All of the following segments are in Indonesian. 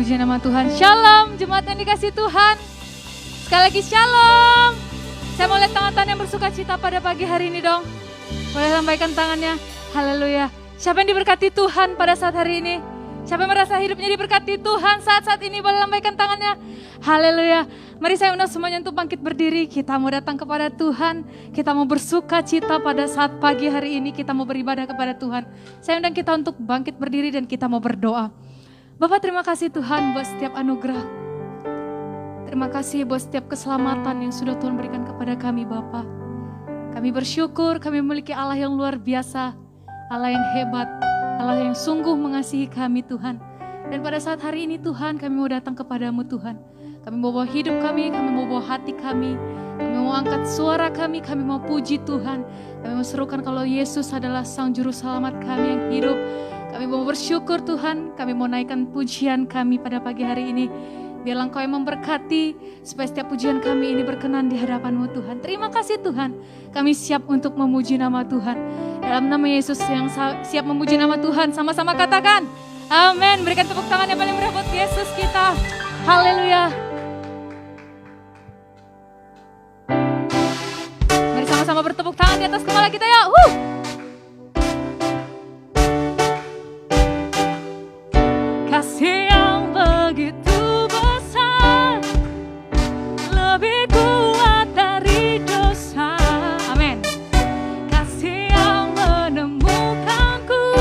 puji nama Tuhan. Shalom, jemaat yang dikasih Tuhan. Sekali lagi shalom. Saya mau lihat tangan-tangan yang bersuka cita pada pagi hari ini dong. Boleh lambaikan tangannya. Haleluya. Siapa yang diberkati Tuhan pada saat hari ini? Siapa yang merasa hidupnya diberkati Tuhan saat-saat ini? Boleh lambaikan tangannya. Haleluya. Mari saya undang semuanya untuk bangkit berdiri. Kita mau datang kepada Tuhan. Kita mau bersuka cita pada saat pagi hari ini. Kita mau beribadah kepada Tuhan. Saya undang kita untuk bangkit berdiri dan kita mau berdoa. Bapak, terima kasih Tuhan buat setiap anugerah. Terima kasih buat setiap keselamatan yang sudah Tuhan berikan kepada kami Bapak. Kami bersyukur kami memiliki Allah yang luar biasa, Allah yang hebat, Allah yang sungguh mengasihi kami Tuhan. Dan pada saat hari ini Tuhan kami mau datang kepadamu Tuhan. Kami mau bawa hidup kami mau bawa hati kami mau angkat suara kami mau puji Tuhan. Kami mau serukan kalau Yesus adalah Sang Juru Selamat kami yang hidup. Kami mau bersyukur Tuhan, kami mau naikkan pujian kami pada pagi hari ini. Biarlah Engkau yang memberkati, supaya setiap pujian kami ini berkenan di hadapan-Mu Tuhan. Terima kasih Tuhan, kami siap untuk memuji nama Tuhan. Dalam nama Yesus yang siap memuji nama Tuhan, sama-sama katakan, amin. Berikan tepuk tangan yang paling meriah buat Yesus kita. Haleluya. Mari sama-sama bertepuk tangan di atas kepala kita ya. Kasih yang begitu besar, lebih kuat dari dosa. Amin. Kasih yang menemukanku,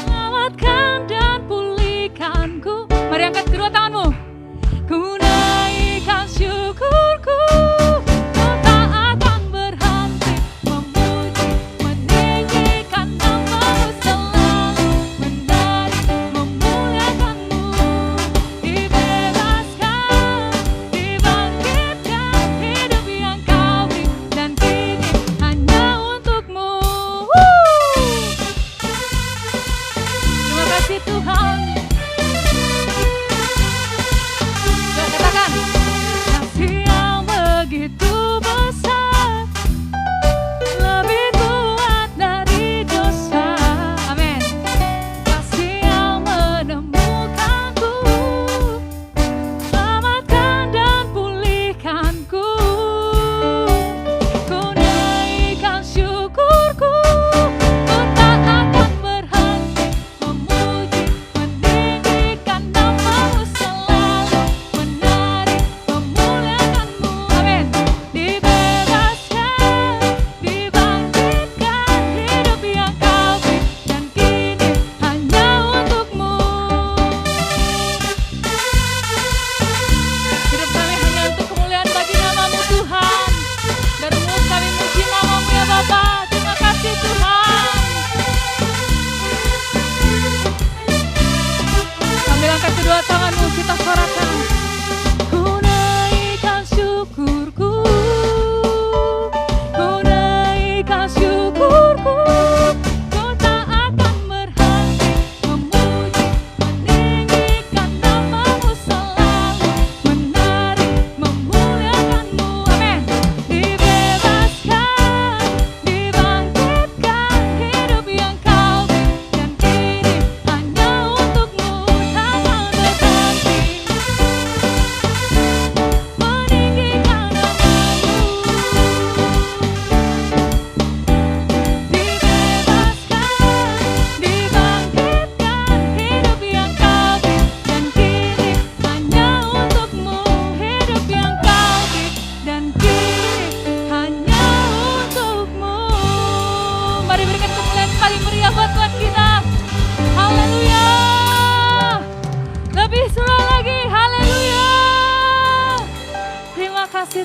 selamatkan dan pulihkanku. Mari angkat kedua tanganmu. Ku naikkan syukurku.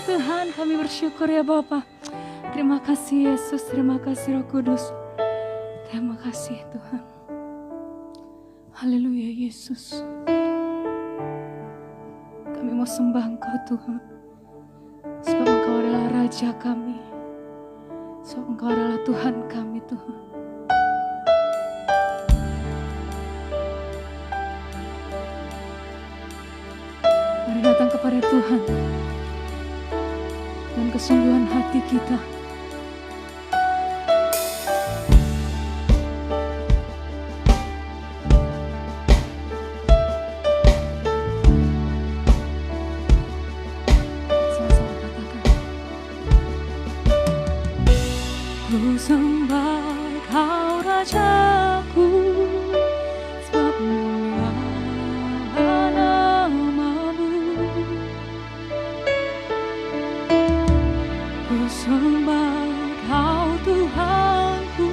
Tuhan, kami bersyukur ya Bapa. Terima kasih Yesus, terima kasih Roh Kudus. Terima kasih Tuhan. Haleluya Yesus. Kami mau sembah Engkau Tuhan. Sebab Engkau adalah Raja kami. Sebab Engkau adalah Tuhan kami Tuhan. Mari datang kepada Tuhan dan kesungguhan hati kita. sembah Kau Rajaku, sebab mulia nama-Mu. Ku sembah Kau Tuhanku,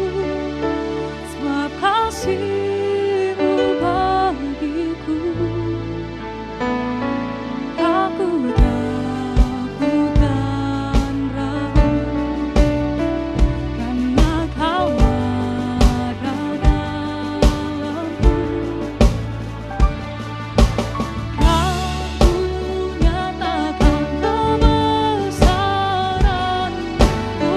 sebab kasih-Mu bagiku. Aku takutkan ragu, karena Kau ada dalamku. Aku nyatakan kebesaran-Mu,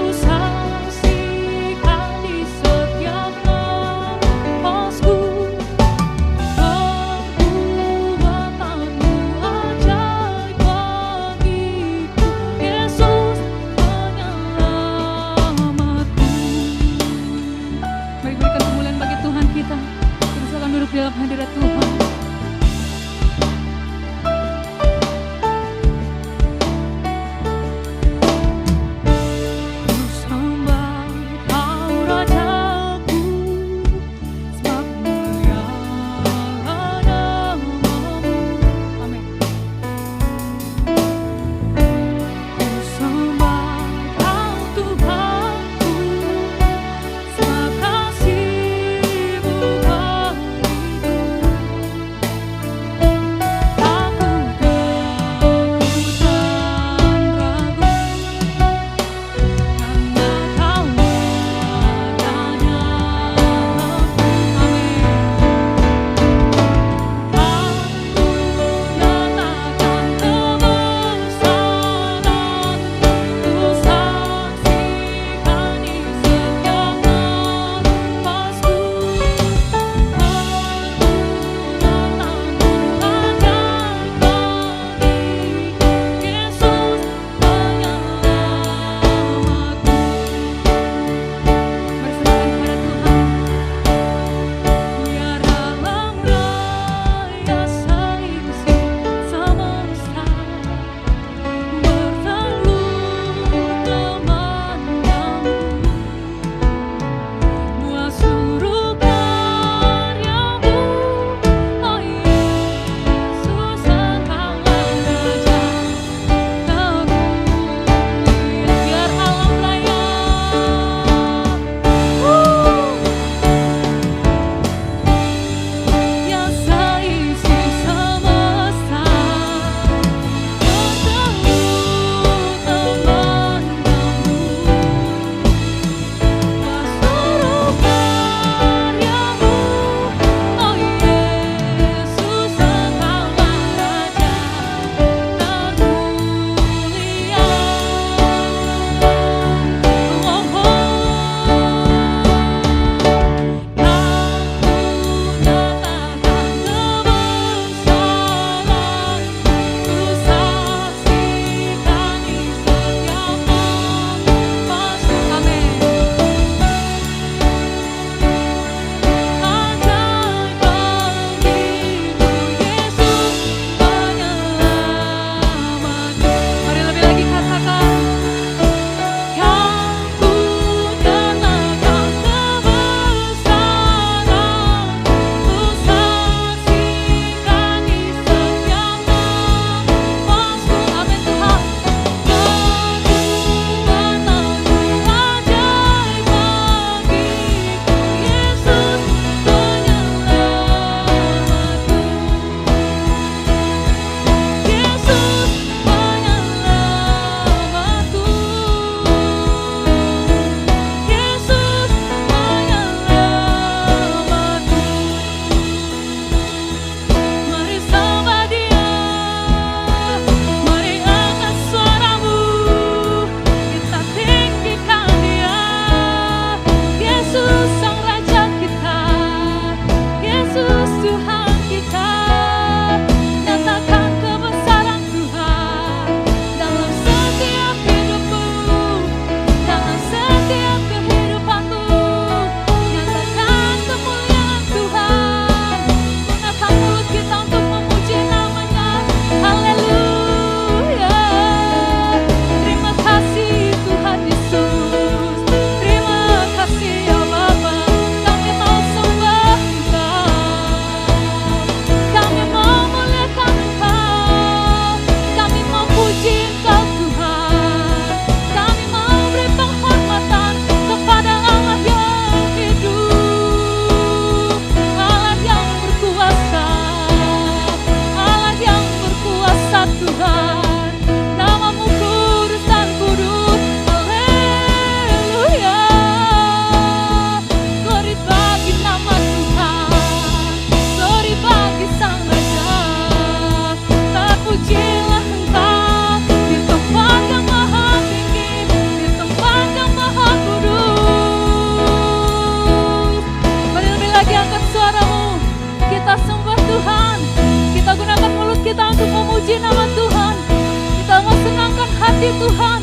hati Tuhan.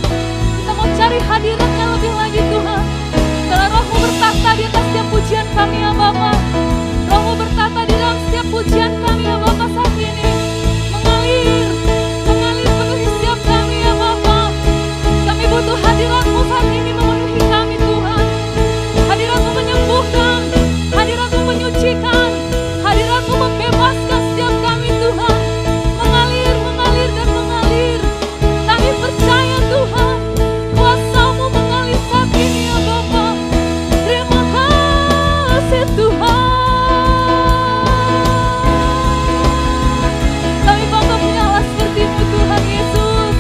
Kita mau cari hadirat-Nya lebih lagi Tuhan. Kalau Roh-Mu bertata di atas setiap pujian kami ya Bapa. Roh-Mu bertata di dalam setiap pujian kami ya Bapa saat ini. Mengalir penuhi setiap kami ya Bapa. Kami butuh hadirat-Mu saat ini memenuhi kami Tuhan. Hadirat-Mu menyembuhkan, hadirat-Mu menyucikan, hadirat-Mu membebaskan setiap kami Tuhan. Mengalir dan mengalir. Kami percaya Tuhan, kuasa-Mu mengalir saat ini ya Bapa. Terima kasih Tuhan. Kami bangga punya Allah seperti-Mu Tuhan Yesus.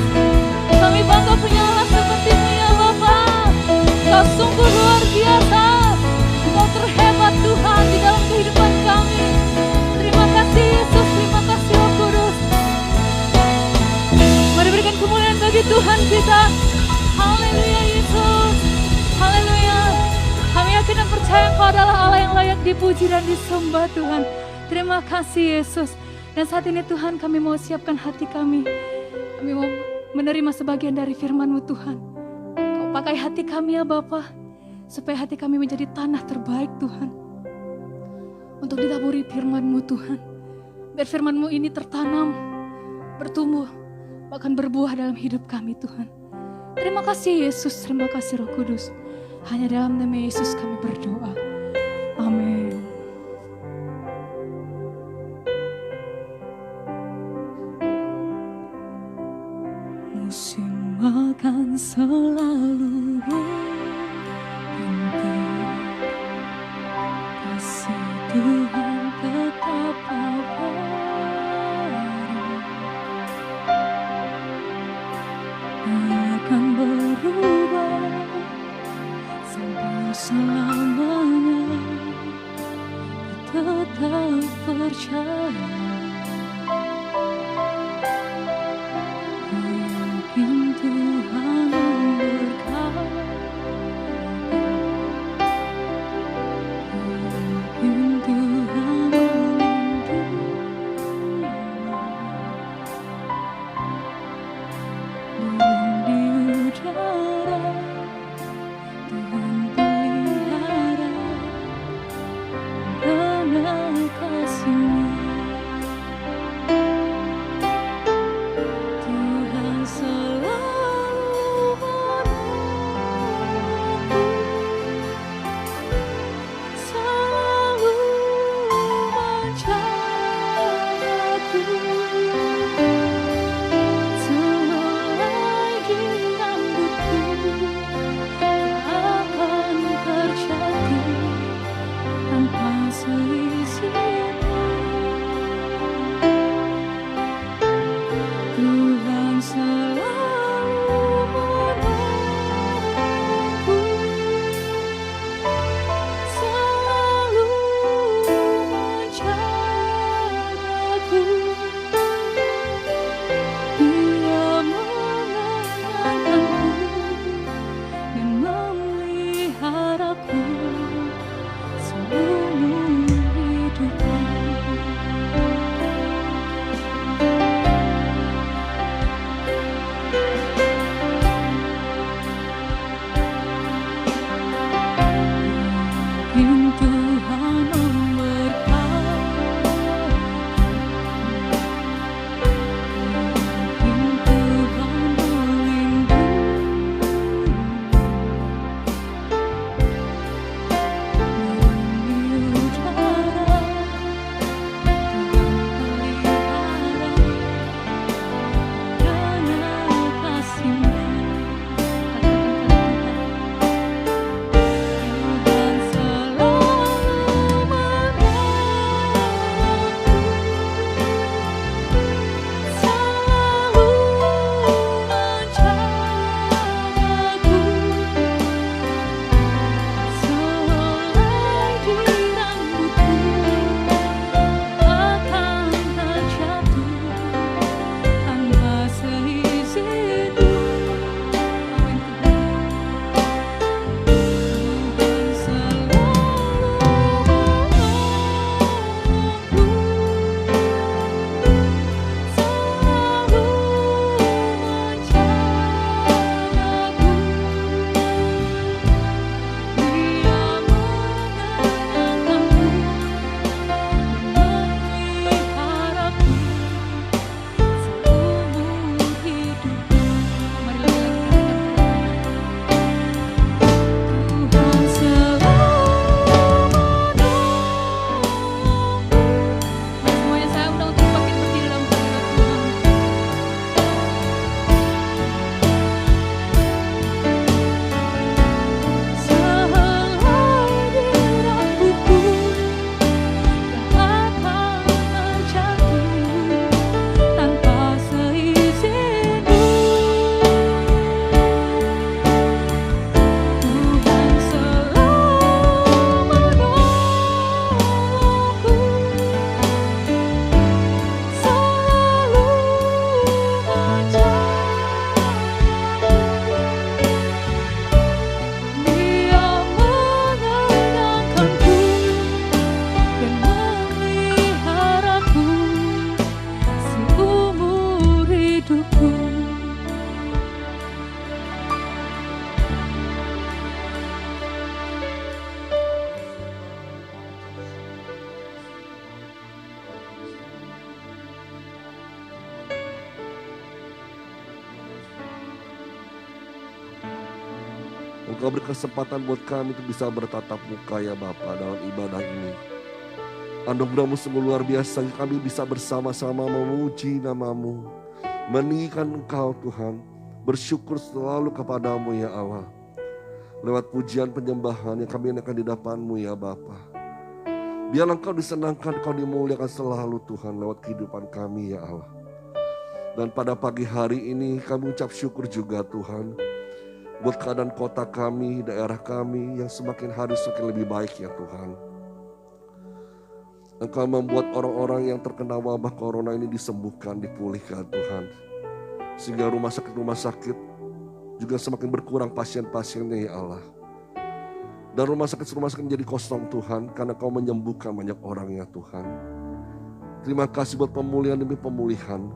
Kami bangga punya Allah seperti-Mu ya Bapa. Kau sungguh luar biasa. Kau terhebat Tuhan di dalam kehidupan kami. Terima kasih Yesus, terima kasih Roh Kudus. Mari berikan kemuliaan bagi Tuhan kita. Haleluya Yesus, haleluya. Kami yakin dan percaya Engkau adalah Allah yang layak dipuji dan disembah Tuhan. Terima kasih Yesus. Dan saat ini Tuhan kami mau siapkan hati kami. Kami mau menerima sebagian dari firman-Mu Tuhan. Kau pakai hati kami ya Bapa, supaya hati kami menjadi tanah terbaik Tuhan. Untuk ditaburi firman-Mu Tuhan. Biar firman-Mu ini tertanam, bertumbuh, bahkan berbuah dalam hidup kami Tuhan. Terima kasih Yesus, terima kasih Roh Kudus. Hanya dalam nama Yesus kami berdoa. Amin. Musim akan selalu berhenti, kasih Tuhan tetap abadi, akan berubah sampai selamanya. Tetap percaya. Tuhan berkata, mungkin Tuhan melindungi, Engkau beri kesempatan buat kami untuk bisa bertatap muka ya Bapa dalam ibadah ini. Anugerah-Mu sungguh luar biasa, kami bisa bersama-sama memuji nama-Mu, meninggikan Engkau Tuhan, bersyukur selalu kepada-Mu ya Allah. Lewat pujian penyembahan yang kami naikkan di hadapan-Mu ya Bapa. Biarlah Engkau disenangkan, Engkau dimuliakan selalu Tuhan lewat kehidupan kami ya Allah. Dan pada pagi hari ini kami ucap syukur juga Tuhan, buat keadaan kota kami, daerah kami yang semakin hari semakin lebih baik ya Tuhan. Engkau membuat orang-orang yang terkena wabah corona ini disembuhkan, dipulihkan Tuhan. Sehingga rumah sakit juga semakin berkurang pasien-pasiennya ya Allah. Dan rumah sakit menjadi kosong Tuhan, karena Kau menyembuhkan banyak orang ya Tuhan. Terima kasih buat pemulihan demi pemulihan.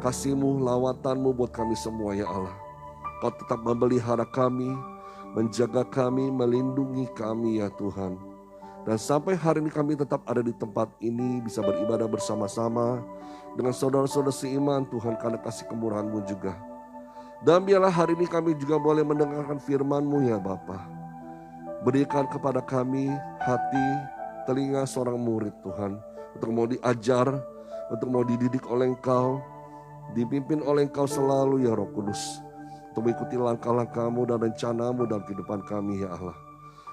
Kasih-Mu, lawatan-Mu buat kami semua ya Allah. Kau tetap memelihara kami, menjaga kami, melindungi kami ya Tuhan. Dan sampai hari ini kami tetap ada di tempat ini, bisa beribadah bersama-sama dengan saudara-saudara seiman Tuhan, karena kasih kemurahan-Mu juga. Dan biarlah hari ini kami juga boleh mendengarkan firman-Mu ya Bapa. Berikan kepada kami hati, telinga seorang murid Tuhan, untuk mau diajar, untuk mau dididik oleh Engkau, dipimpin oleh Engkau selalu ya Roh Kudus, untuk mengikuti langkah-langkah-Mu dan rencana-Mu dalam kehidupan kami ya Allah.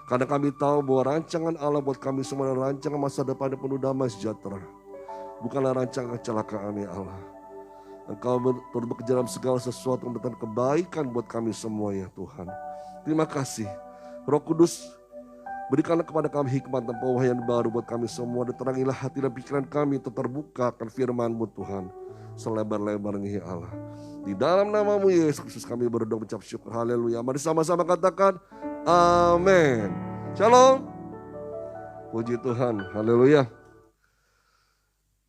Karena kami tahu bahwa rancangan Allah buat kami semua adalah rancangan masa depan yang penuh damai sejahtera, bukanlah rancangan kecelakaan ya Allah. Engkau turut bekerja dalam segala sesuatu memberikan kebaikan buat kami semua ya Tuhan. Terima kasih. Roh Kudus, berikanlah kepada kami hikmat dan pewahyuan baru buat kami semua. Dan terangilah hati dan pikiran kami untuk terbuka akan firman-Mu Tuhan. Selebar-lebarnya ya Allah. Di dalam nama-Mu Yesus Kristus kami berdoa mengucap syukur. Haleluya. Mari sama-sama katakan amin. Shalom. Puji Tuhan. Haleluya.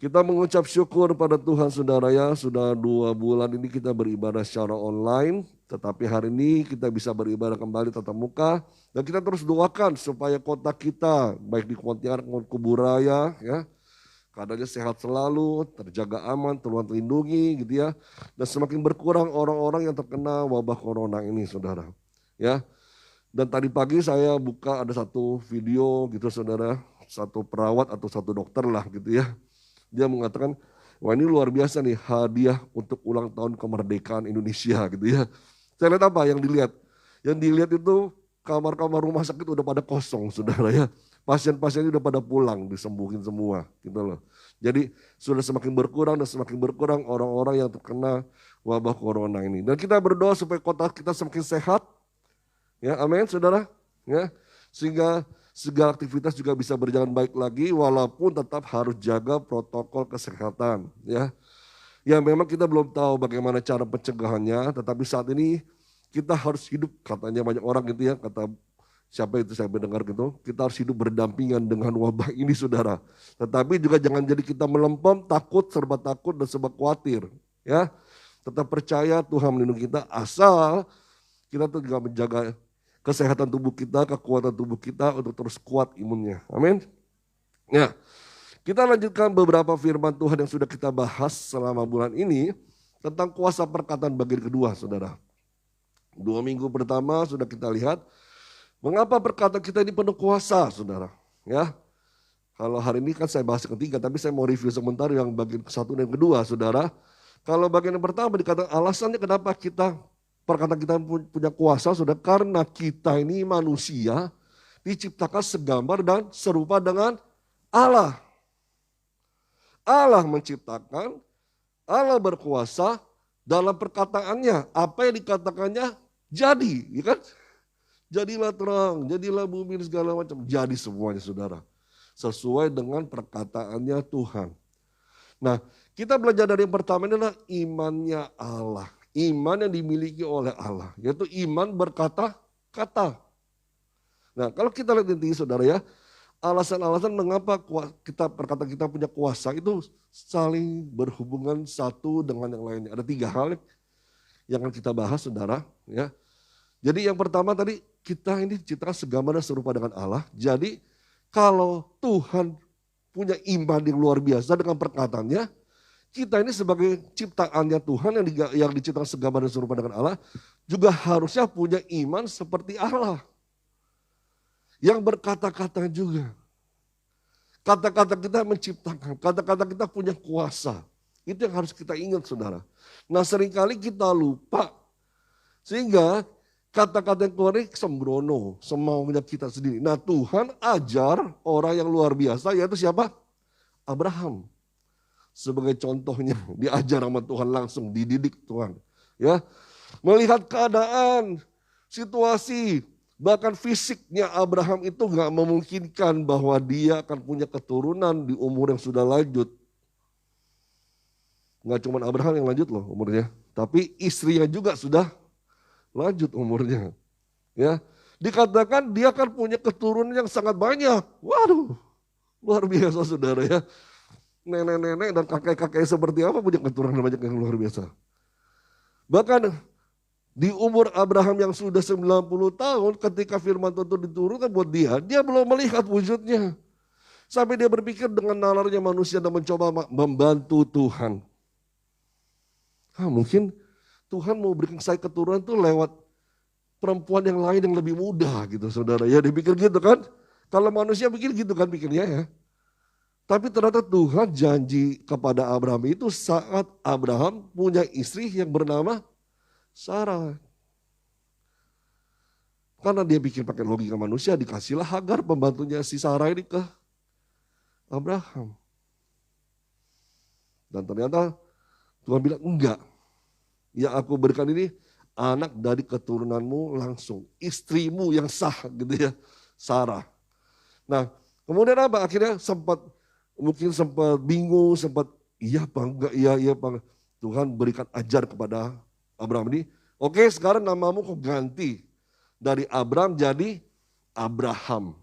Kita mengucap syukur pada Tuhan saudara ya. Sudah 2 bulan ini kita beribadah secara online. Tetapi hari ini kita bisa beribadah kembali tatap muka. Dan kita terus doakan supaya kota kita, baik di Pontianak maupun Kuburaya ya, keadaannya sehat selalu, terjaga aman, Tuhan terlindungi gitu ya. Dan semakin berkurang orang-orang yang terkena wabah corona ini saudara. Ya. Dan tadi pagi saya buka ada satu video gitu saudara. Satu perawat atau satu dokter lah gitu ya. Dia mengatakan, wah ini luar biasa nih hadiah untuk ulang tahun kemerdekaan Indonesia gitu ya. Saya lihat apa yang dilihat? Yang dilihat itu kamar-kamar rumah sakit udah pada kosong saudara ya. Pasien-pasien udah pada pulang, disembuhin semua gitu loh. Jadi sudah semakin berkurang dan semakin berkurang orang-orang yang terkena wabah corona ini. Dan kita berdoa supaya kota kita semakin sehat. Ya, amin saudara. Ya, sehingga segala aktivitas juga bisa berjalan baik lagi walaupun tetap harus jaga protokol kesehatan ya. Ya memang kita belum tahu bagaimana cara pencegahannya, tetapi saat ini kita harus hidup, katanya banyak orang gitu ya, kata siapa itu saya mendengar gitu, kita harus hidup berdampingan dengan wabah ini saudara. Tetapi juga jangan jadi kita melempem, takut, serba takut dan serba khawatir ya. Tetap percaya Tuhan melindungi kita asal kita tuh juga menjaga kesehatan tubuh kita, kekuatan tubuh kita untuk terus kuat imunnya. Amin. Ya, kita lanjutkan beberapa firman Tuhan yang sudah kita bahas selama bulan ini tentang kuasa perkataan bagian kedua, saudara. 2 minggu pertama sudah kita lihat mengapa perkataan kita ini penuh kuasa, saudara. Ya, kalau hari ini kan saya bahas yang ketiga, tapi saya mau review sebentar yang bagian ke-1 dan kedua, saudara. Kalau bagian yang pertama dikatakan alasannya kenapa perkataan kita punya kuasa, sudah karena kita ini manusia diciptakan segambar dan serupa dengan Allah. Allah menciptakan, Allah berkuasa dalam perkataannya. Apa yang dikatakannya jadi, ya kan? Jadilah terang, jadilah bumi segala macam. Jadi semuanya saudara. Sesuai dengan perkataannya Tuhan. Nah, kita belajar dari yang pertama ini adalah imannya Allah. Iman yang dimiliki oleh Allah, yaitu iman berkata-kata. Nah kalau kita lihat intinya saudara ya, alasan-alasan mengapa perkataan kita punya kuasa itu saling berhubungan satu dengan yang lainnya. Ada 3 hal yang akan kita bahas saudara ya. Jadi yang pertama tadi kita ini diciptakan segambar dan serupa dengan Allah. Jadi kalau Tuhan punya iman yang luar biasa dengan perkataannya, kita ini sebagai ciptaannya Tuhan yang diciptakan segambar dan serupa dengan Allah, juga harusnya punya iman seperti Allah. Yang berkata-kata juga. Kata-kata kita menciptakan, kata-kata kita punya kuasa. Itu yang harus kita ingat saudara. Nah seringkali kita lupa. Sehingga kata-kata yang keluar ini sembrono, semaunya kita sendiri. Nah Tuhan ajar orang yang luar biasa, yaitu siapa? Abraham. Sebagai contohnya, diajar sama Tuhan langsung, dididik Tuhan. Ya, melihat keadaan, situasi, bahkan fisiknya Abraham itu nggak memungkinkan bahwa dia akan punya keturunan di umur yang sudah lanjut. Nggak cuma Abraham yang lanjut loh umurnya, tapi istrinya juga sudah lanjut umurnya. Ya, dikatakan dia akan punya keturunan yang sangat banyak. Waduh, luar biasa saudara ya. Nenek-nenek dan kakek-kakek seperti apa punya keturunan banyak yang luar biasa. Bahkan di umur Abraham yang sudah 90 tahun ketika firman Tuhan diturunkan buat dia belum melihat wujudnya. Sampai dia berpikir dengan nalarnya manusia dan mencoba membantu Tuhan. Mungkin Tuhan mau berikan saya keturunan itu lewat perempuan yang lain yang lebih muda gitu saudara. Ya dipikir gitu kan. Kalau manusia pikir gitu kan pikirnya ya. Tapi ternyata Tuhan janji kepada Abraham itu saat Abraham punya istri yang bernama Sarah. Karena dia bikin pakai logika manusia, dikasihlah Hagar pembantunya si Sarah ini ke Abraham. Dan ternyata Tuhan bilang enggak. Yang aku berikan ini anak dari keturunanmu langsung. Istrimu yang sah gitu ya, Sarah. Nah kemudian apa? Akhirnya mungkin sempat bingung, sempat iya apa enggak, iya apa enggak. Tuhan berikan ajar kepada Abraham ini, oke sekarang namamu kau ganti. Dari Abram jadi Abraham.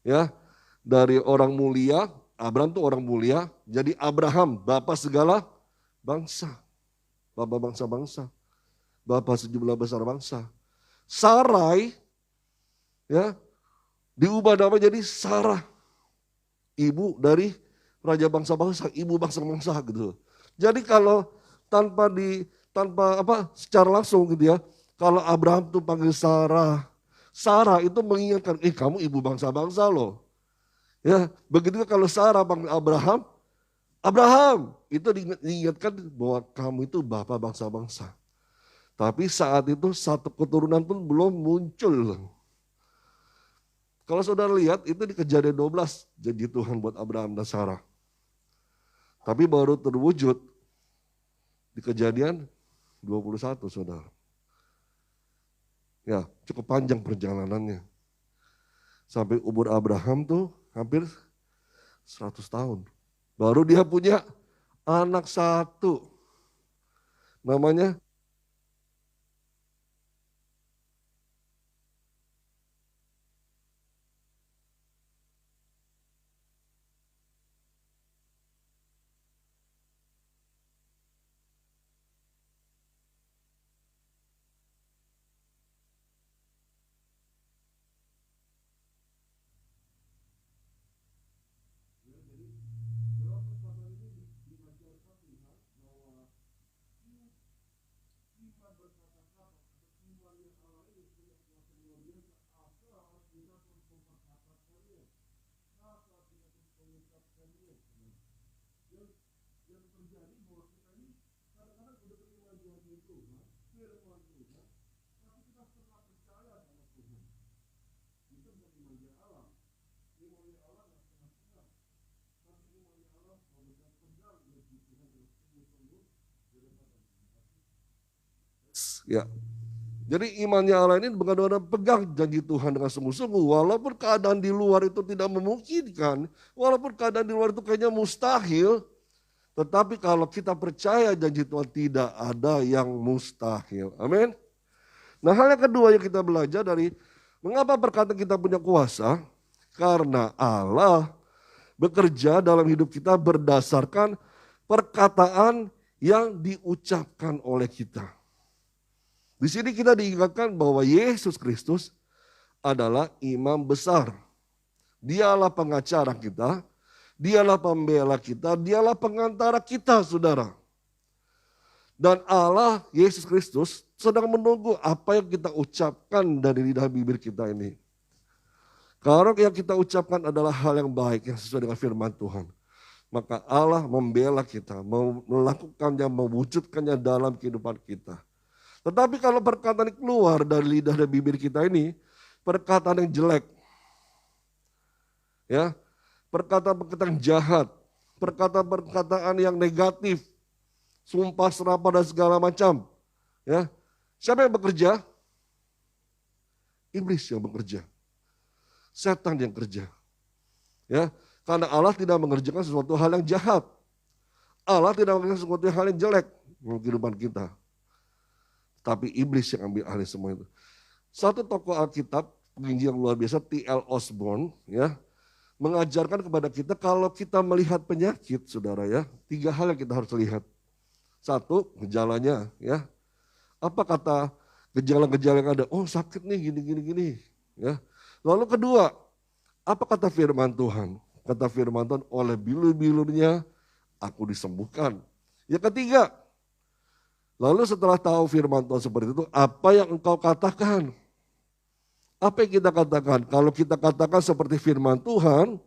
Ya, dari orang mulia, Abram tuh orang mulia, jadi Abraham, bapak segala bangsa. Bapak bangsa-bangsa. Bapak sejumlah besar bangsa. Sarai, ya, diubah nama jadi Sarah. Ibu dari raja bangsa-bangsa, ibu bangsa-bangsa gitu. Jadi kalau secara langsung gitu ya, kalau Abraham tuh panggil Sarah, Sarah itu mengingatkan, kamu ibu bangsa-bangsa loh. Ya, begitu kalau Sarah panggil Abraham, Abraham itu diingatkan bahwa kamu itu bapak bangsa-bangsa. Tapi saat itu satu keturunan pun belum muncul. Kalau saudara lihat itu di Kejadian 12 janji Tuhan buat Abraham dan Sarah. Tapi baru terwujud di Kejadian 21 saudara. Ya cukup panjang perjalanannya. Sampai umur Abraham tuh hampir 100 tahun. Baru dia punya anak satu. Namanya ya. Jadi imannya Allah ini benar-benar pegang janji Tuhan dengan sungguh-sungguh. Walaupun keadaan di luar itu tidak memungkinkan. Walaupun keadaan di luar itu kayaknya mustahil. Tetapi kalau kita percaya janji Tuhan tidak ada yang mustahil. Amin. Nah hal yang kedua yang kita belajar dari mengapa perkataan kita punya kuasa. Karena Allah bekerja dalam hidup kita berdasarkan perkataan yang diucapkan oleh kita. Di sini kita diingatkan bahwa Yesus Kristus adalah imam besar. Dialah pengacara kita Dialah pembela kita, dialah pengantara kita, saudara. Dan Allah, Yesus Kristus, sedang menunggu apa yang kita ucapkan dari lidah bibir kita ini. Kalau yang kita ucapkan adalah hal yang baik, yang sesuai dengan firman Tuhan, maka Allah membela kita, melakukannya, mewujudkannya dalam kehidupan kita. Tetapi kalau perkataan yang keluar dari lidah dan bibir kita ini, perkataan yang jelek, ya, perkataan-perkataan jahat, perkataan-perkataan yang negatif, sumpah serapah dan segala macam, ya, siapa yang bekerja? Iblis yang bekerja, setan yang kerja, ya, karena Allah tidak mengerjakan sesuatu hal yang jahat, Allah tidak mengerjakan sesuatu hal yang jelek dalam kehidupan kita, tapi iblis yang ambil alih semua itu. Satu tokoh Alkitab, penginjil yang luar biasa, T.L. Osborne, ya, mengajarkan kepada kita kalau kita melihat penyakit, saudara, ya, 3 hal yang kita harus lihat. Satu, gejalanya, ya. Apa kata gejala-gejala yang ada? Oh, sakit nih, gini, ya. Lalu kedua, apa kata firman Tuhan? Kata firman Tuhan, oleh bilur-bilurnya aku disembuhkan. Yang ketiga, lalu setelah tahu firman Tuhan seperti itu, apa yang engkau katakan? Apa yang kita katakan? Kalau kita katakan seperti firman Tuhan,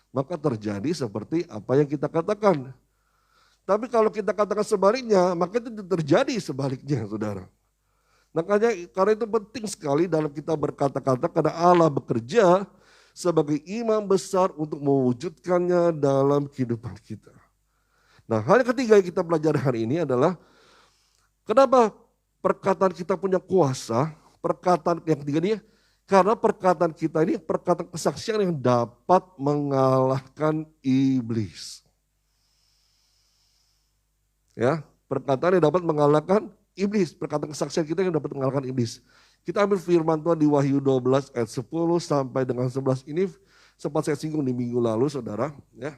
maka terjadi seperti apa yang kita katakan. Tapi kalau kita katakan sebaliknya, maka itu terjadi sebaliknya, saudara. Makanya karena itu penting sekali dalam kita berkata-kata, karena Allah bekerja sebagai imam besar untuk mewujudkannya dalam kehidupan kita. Nah, hal yang ketiga yang kita pelajari hari ini adalah kenapa perkataan kita punya kuasa. Perkataan yang ketiga ini, karena perkataan kita ini perkataan kesaksian yang dapat mengalahkan iblis. Ya, perkataan yang dapat mengalahkan iblis, perkataan kesaksian kita yang dapat mengalahkan iblis. Kita ambil firman Tuhan di Wahyu 12 ayat 10 sampai dengan 11 ini sempat saya singgung di minggu lalu, saudara, ya.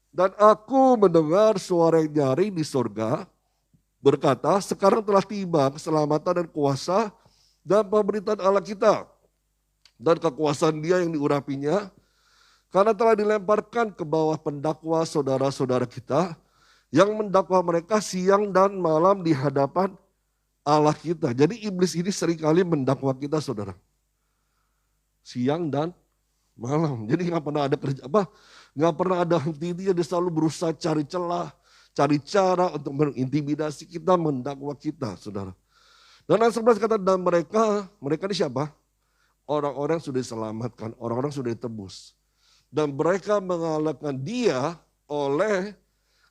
Dan aku mendengar suara yang nyaring di surga berkata, sekarang telah tiba keselamatan dan kuasa dan pemerintahan Allah kita dan kekuasaan Dia yang diurapinya, karena telah dilemparkan ke bawah pendakwa saudara-saudara kita yang mendakwa mereka siang dan malam di hadapan Allah kita. Jadi iblis ini seringkali mendakwa kita, saudara. Siang dan malam. Jadi nggak pernah ada kerja apa, nggak pernah ada henti-hentinya. Dia selalu berusaha cari celah, cari cara untuk mengintimidasi kita, mendakwa kita, saudara. Dan ayat 11 kata, dan mereka ini siapa? Orang-orang sudah diselamatkan, orang-orang sudah ditebus. Dan mereka mengalahkan dia oleh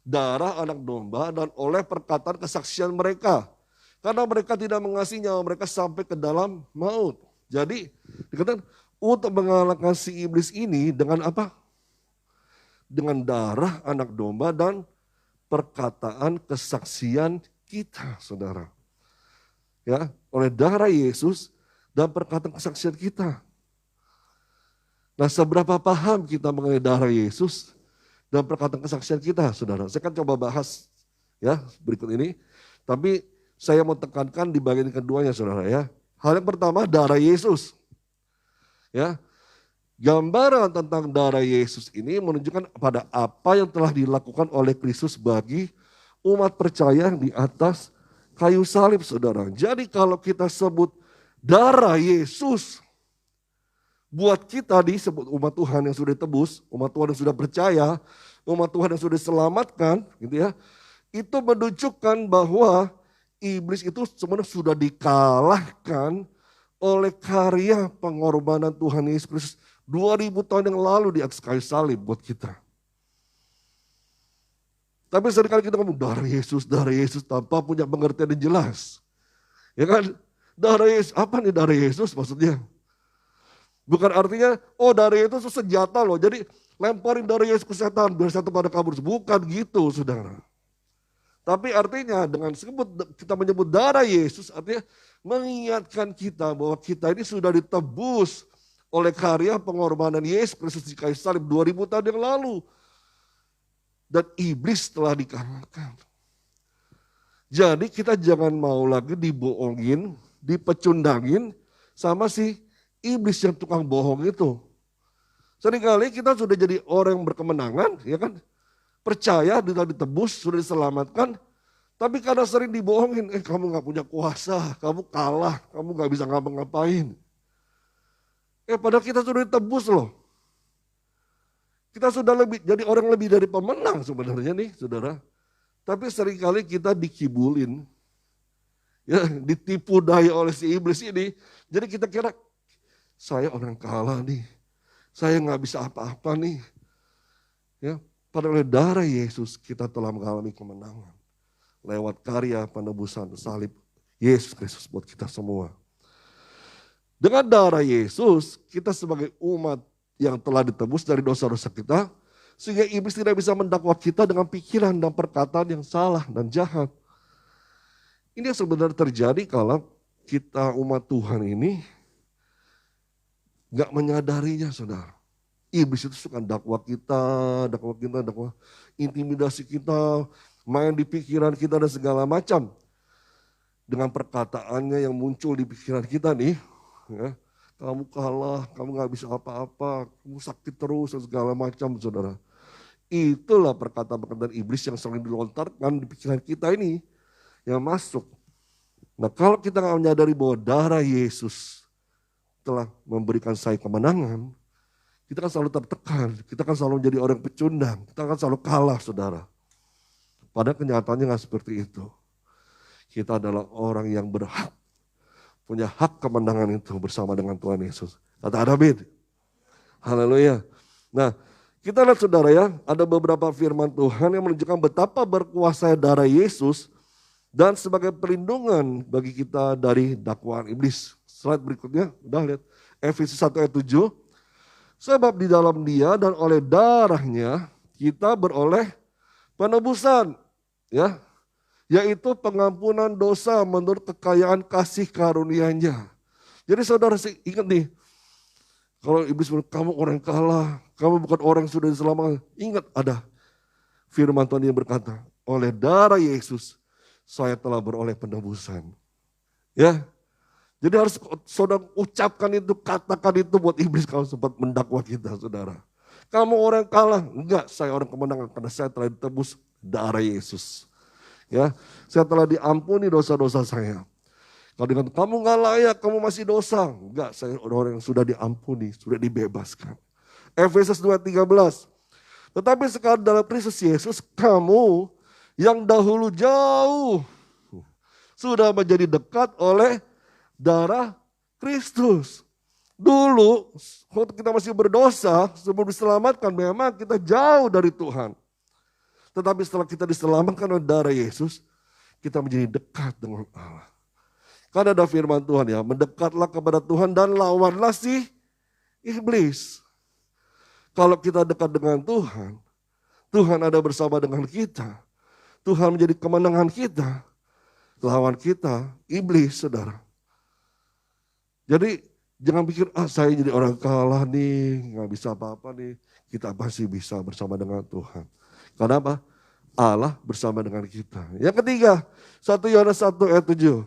darah anak domba dan oleh perkataan kesaksian mereka. Karena mereka tidak mengasihi nyawa mereka sampai ke dalam maut. Jadi dikatakan untuk mengalahkan si iblis ini dengan apa? Dengan darah anak domba dan perkataan kesaksian kita, saudara. Ya, oleh darah Yesus dan perkataan kesaksian kita. Nah, seberapa paham kita mengenai darah Yesus dan perkataan kesaksian kita, saudara. Saya akan coba bahas ya berikut ini. Tapi saya mau tekankan di bagian keduanya, saudara, ya. Hal yang pertama, darah Yesus. Ya, gambaran tentang darah Yesus ini menunjukkan pada apa yang telah dilakukan oleh Kristus bagi umat percaya di atas kayu salib, saudara. Jadi kalau kita sebut darah Yesus, buat kita disebut umat Tuhan yang sudah tebus, umat Tuhan yang sudah percaya, umat Tuhan yang sudah diselamatkan, gitu ya. Itu menunjukkan bahwa iblis itu sebenarnya sudah dikalahkan oleh karya pengorbanan Tuhan Yesus Kristus 2000 tahun yang lalu di atas kayu salib buat kita. Tapi seringkali kita ngomong darah Yesus tanpa punya pengertian yang jelas. Ya kan? Darah Yesus, apa nih darah Yesus maksudnya? Bukan artinya, oh darah Yesus itu senjata loh. Jadi lemparin darah Yesus ke setan biar setan pada kabur. Bukan gitu, saudara. Tapi artinya dengan kita menyebut darah Yesus, artinya mengingatkan kita bahwa kita ini sudah ditebus oleh karya pengorbanan Yesus Kristus di kayu salib 2000 tahun yang lalu. Dan iblis telah dikalahkan. Jadi kita jangan mau lagi dibohongin, dipecundangin sama si iblis yang tukang bohong itu. Seringkali kita sudah jadi orang yang berkemenangan, ya kan? Percaya sudah ditebus, sudah diselamatkan. Tapi karena sering dibohongin, kamu gak punya kuasa, kamu kalah, kamu gak bisa ngapa-ngapain. Padahal kita sudah ditebus loh. Kita sudah jadi orang lebih dari pemenang sebenarnya nih, saudara. Tapi seringkali kita dikibulin, ya, ditipu daya oleh si iblis ini. Jadi kita kira, saya orang kalah nih. Saya nggak bisa apa-apa nih. Ya, padahal darah Yesus kita telah mengalami kemenangan. Lewat karya penebusan salib Yesus Kristus buat kita semua. Dengan darah Yesus, kita sebagai umat yang telah ditebus dari dosa-dosa kita, sehingga iblis tidak bisa mendakwa kita dengan pikiran dan perkataan yang salah dan jahat. Ini yang sebenarnya terjadi kalau kita umat Tuhan ini gak menyadarinya, saudara. Iblis itu suka dakwa intimidasi kita, main di pikiran kita dan segala macam. Dengan perkataannya yang muncul di pikiran kita nih, ya, kamu kalah, kamu gak bisa apa-apa, kamu sakit terus dan segala macam, saudara. Itulah perkataan-perkataan iblis yang sering dilontarkan di pikiran kita ini, yang masuk. Nah, kalau kita gak menyadari bahwa darah Yesus telah memberikan saya kemenangan, kita kan selalu tertekan, kita kan selalu menjadi orang pecundang, kita kan selalu kalah, saudara. Padahal kenyataannya gak seperti itu. Kita adalah orang yang berhak, punya hak kemenangan itu bersama dengan Tuhan Yesus. Kata amin. Haleluya. Nah, kita lihat saudara ya, ada beberapa firman Tuhan yang menunjukkan betapa berkuasa darah Yesus dan sebagai perlindungan bagi kita dari dakwaan iblis. Slide berikutnya, udah lihat. Efesus 1 ayat 7. Sebab di dalam dia dan oleh darahnya kita beroleh penebusan. Ya, yaitu pengampunan dosa menurut kekayaan kasih karunia-Nya. Jadi saudara ingat nih, kalau iblis bilang kamu orang kalah, kamu bukan orang yang sudah diselamatkan. Ingat ada firman Tuhan yang berkata, oleh darah Yesus saya telah beroleh penebusan. Ya, jadi harus saudara ucapkan itu, katakan itu buat iblis kalau sempat mendakwa kita, saudara. Kamu orang kalah, enggak, saya orang kemenangan karena saya telah ditebus darah Yesus. Ya, saya telah diampuni dosa-dosa saya. Kalau dengan kamu nggak layak, kamu masih dosa. Enggak, saya orang yang sudah diampuni, sudah dibebaskan. Efesus 2:13. Tetapi sekarang dalam Kristus Yesus, kamu yang dahulu jauh sudah menjadi dekat oleh darah Kristus. Dulu, waktu kita masih berdosa, sebelum diselamatkan, memang kita jauh dari Tuhan. Tetapi setelah kita diselamatkan oleh darah Yesus, kita menjadi dekat dengan Allah. Karena ada firman Tuhan ya, mendekatlah kepada Tuhan dan lawanlah si iblis. Kalau kita dekat dengan Tuhan, Tuhan ada bersama dengan kita. Tuhan menjadi kemenangan kita. Lawan kita, iblis, saudara. Jadi jangan pikir, saya jadi orang kalah nih, gak bisa apa-apa nih. Kita masih bisa bersama dengan Tuhan. Karena apa? Allah bersama dengan kita. Yang ketiga, 1 Yohanes 1 ayat 7.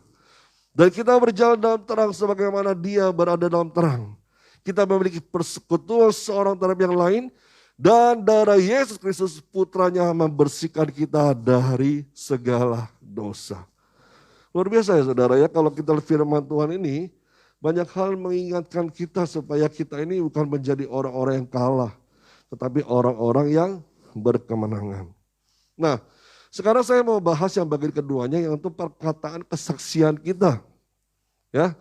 Dan kita berjalan dalam terang sebagaimana dia berada dalam terang. Kita memiliki persekutuan seorang terhadap yang lain. Dan darah Yesus Kristus putranya membersihkan kita dari segala dosa. Luar biasa ya saudara ya, kalau kita lihat firman Tuhan ini, banyak hal mengingatkan kita supaya kita ini bukan menjadi orang-orang yang kalah. Tetapi orang-orang yang berkemenangan. Nah, sekarang saya mau bahas yang bagian keduanya, yaitu perkataan kesaksian kita. Ya,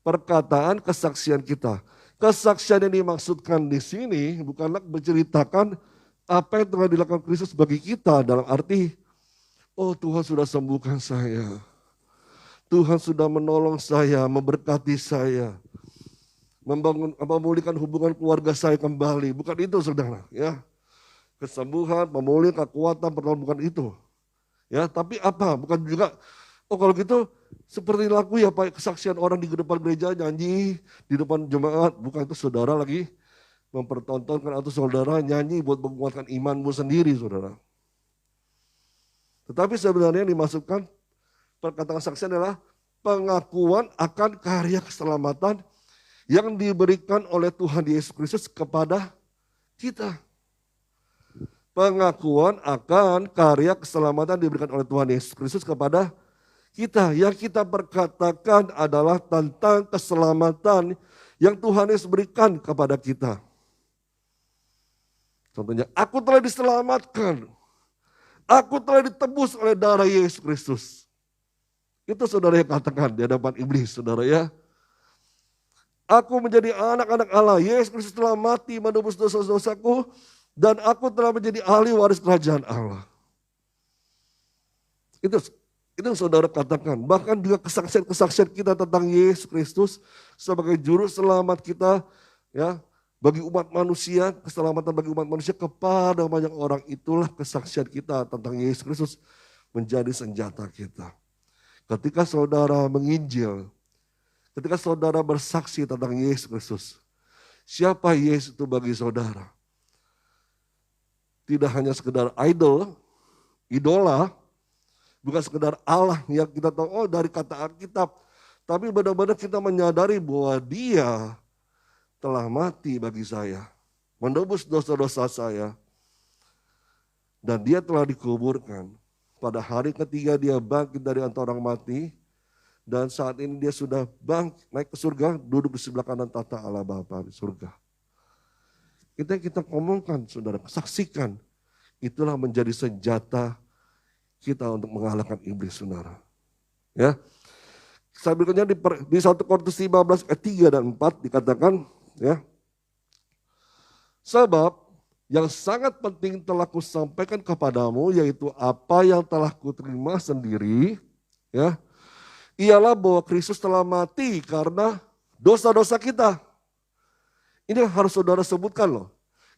perkataan kesaksian kita. Kesaksian yang dimaksudkan di sini bukanlah menceritakan apa yang telah dilakukan Kristus bagi kita dalam arti, oh Tuhan sudah sembuhkan saya. Tuhan sudah menolong saya, memberkati saya, memulihkan hubungan keluarga saya kembali. Bukan itu saudara, ya. Kesembuhan, pemulihan, kekuatan, pertolongan bukan itu. Ya, tapi apa? Bukan juga, oh kalau gitu seperti laku ya Pak, kesaksian orang di depan gereja nyanyi, di depan jemaat. Bukan itu saudara lagi mempertontonkan atau saudara nyanyi buat menguatkan imanmu sendiri saudara. Tetapi sebenarnya yang dimasukkan perkataan kesaksian adalah pengakuan akan karya keselamatan yang diberikan oleh Tuhan Yesus Kristus kepada kita. Pengakuan akan karya keselamatan diberikan oleh Tuhan Yesus Kristus kepada kita. Yang kita perkatakan adalah tentang keselamatan yang Tuhan Yesus berikan kepada kita. Contohnya, aku telah diselamatkan. Aku telah ditebus oleh darah Yesus Kristus. Itu saudara yang katakan di hadapan iblis, saudara ya. Aku menjadi anak-anak Allah. Yesus Kristus telah mati menebus dosa-dosaku. Dan aku telah menjadi ahli waris kerajaan Allah. Itu yang saudara katakan. Bahkan juga kesaksian-kesaksian kita tentang Yesus Kristus sebagai juru selamat kita, ya, bagi umat manusia, keselamatan bagi umat manusia kepada banyak orang, itulah kesaksian kita tentang Yesus Kristus menjadi senjata kita. Ketika saudara menginjil, ketika saudara bersaksi tentang Yesus Kristus, siapa Yesus itu bagi saudara? Tidak hanya sekedar idola, bukan sekedar Allah yang kita tahu, oh dari kata Alkitab. Tapi benar-benar kita menyadari bahwa dia telah mati bagi saya, menebus dosa-dosa saya. Dan dia telah dikuburkan. Pada hari ketiga dia bangkit dari antara orang mati. Dan saat ini dia sudah naik ke surga, duduk di sebelah kanan tata Allah Bapa di surga. Kita ngomongkan, saudara, saksikan. Itulah menjadi senjata kita untuk mengalahkan iblis, saudara. Ya. Saya berikutnya di 1 Korintus 15 ayat 3 dan 4 dikatakan, ya. Sebab yang sangat penting telah kusampaikan kepadamu, yaitu apa yang telah kuterima sendiri, ya. Ialah bahwa Kristus telah mati karena dosa-dosa kita. Ini yang harus saudara sebutkan loh.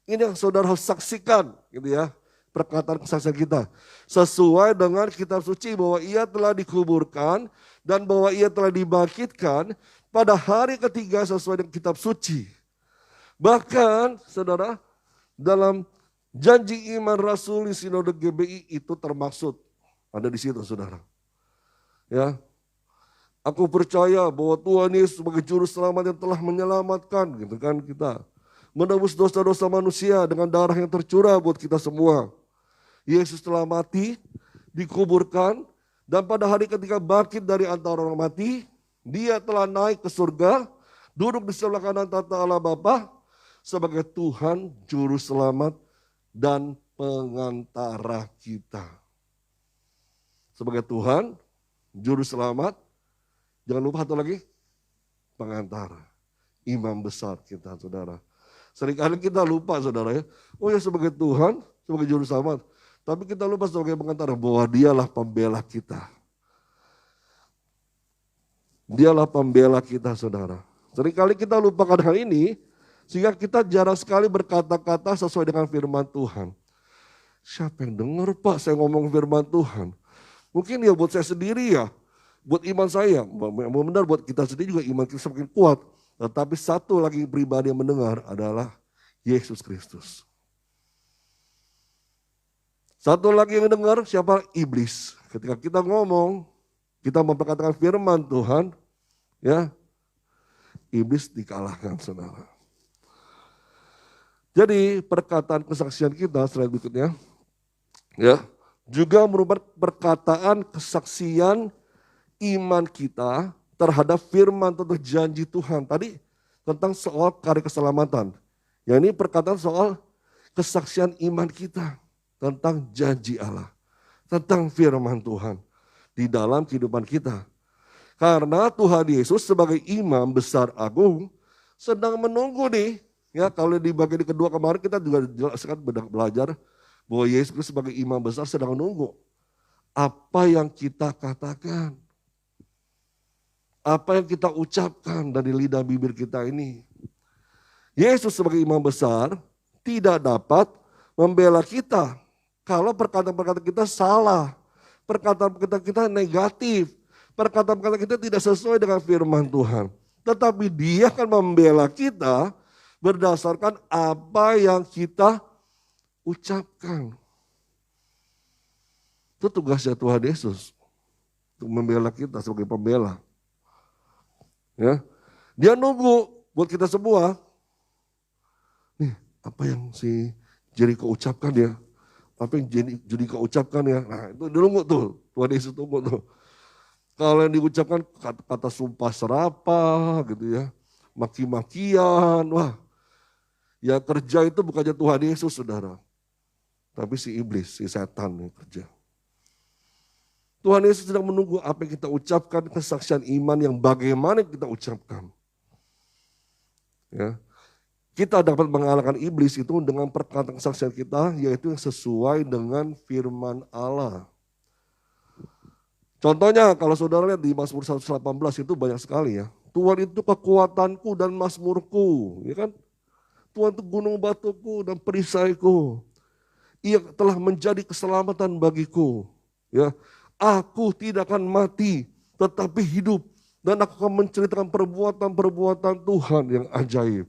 Ini yang saudara harus saksikan, gitu ya, perkataan kesaksian kita. Sesuai dengan kitab suci bahwa ia telah dikuburkan dan bahwa ia telah dibangkitkan pada hari ketiga sesuai dengan kitab suci. Bahkan saudara, dalam janji iman Rasuli Sinode GBI itu termaksud. Ada di situ saudara. Ya, aku percaya bahwa Tuhan Yesus sebagai juru selamat yang telah menyelamatkan, gitu kan, kita menebus dosa-dosa manusia dengan darah yang tercurah buat kita semua. Yesus telah mati, dikuburkan, dan pada hari ketika bangkit dari antara orang mati, dia telah naik ke surga, duduk di sebelah kanan tata Allah Bapa sebagai Tuhan, Juru Selamat, dan pengantara kita. Sebagai Tuhan, Juru Selamat, jangan lupa satu lagi, pengantara, imam besar kita, saudara. Seringkali kita lupa, saudara ya. Oh ya, sebagai Tuhan, sebagai juru selamat. Tapi kita lupa sebagai pengantara bahwa dialah pembela kita. Dialah pembela kita, saudara. Seringkali kita lupakan hal ini, sehingga kita jarang sekali berkata-kata sesuai dengan firman Tuhan. Siapa yang dengar, Pak, saya ngomong firman Tuhan? Mungkin ya buat saya sendiri ya, buat iman saya. Benar buat kita sendiri juga iman kita semakin kuat. Tetapi satu lagi pribadi yang mendengar adalah Yesus Kristus. Satu lagi yang mendengar siapa? Iblis. Ketika kita ngomong, kita memperkatakan firman Tuhan, ya, iblis dikalahkan, saudara. Jadi perkataan kesaksian kita slide berikutnya, ya, juga merupakan perkataan kesaksian iman kita terhadap firman atau janji Tuhan. Tadi tentang soal karya keselamatan. Yang ini perkataan soal kesaksian iman kita tentang janji Allah. Tentang firman Tuhan di dalam kehidupan kita. Karena Tuhan Yesus sebagai imam besar agung sedang menunggu nih. Ya, kalau di bagian kedua kemarin kita juga jelaskan belajar bahwa Yesus sebagai imam besar sedang menunggu. Apa yang kita katakan. Apa yang kita ucapkan dari lidah bibir kita ini. Yesus sebagai imam besar tidak dapat membela kita. Kalau perkataan-perkataan kita salah. Perkataan-perkataan kita negatif. Perkataan-perkataan kita tidak sesuai dengan firman Tuhan. Tetapi dia akan membela kita berdasarkan apa yang kita ucapkan. Itu tugasnya Tuhan Yesus. Untuk membela kita sebagai pembela. Ya, dia nunggu buat kita semua, nih apa yang si Jericho ucapkan ya, apa yang Jericho ucapkan ya, nah itu dulu tuh, Tuhan Yesus tunggu tuh. Kalau yang diucapkan kata-kata sumpah serapah gitu ya, maki-makian, wah ya kerja itu bukannya Tuhan Yesus saudara, tapi si iblis, si setan yang kerja. Tuhan Yesus sedang menunggu apa yang kita ucapkan, kesaksian iman yang bagaimana kita ucapkan. Ya. Kita dapat mengalahkan iblis itu dengan perkataan kesaksian kita, yaitu yang sesuai dengan firman Allah. Contohnya kalau saudara lihat di Mazmur 118 itu banyak sekali ya. Tuhan itu kekuatanku dan mazmurku, ya kan? Tuhan itu gunung batuku dan perisaiku. Ia telah menjadi keselamatan bagiku. Ya, aku tidak akan mati, tetapi hidup. Dan aku akan menceritakan perbuatan-perbuatan Tuhan yang ajaib.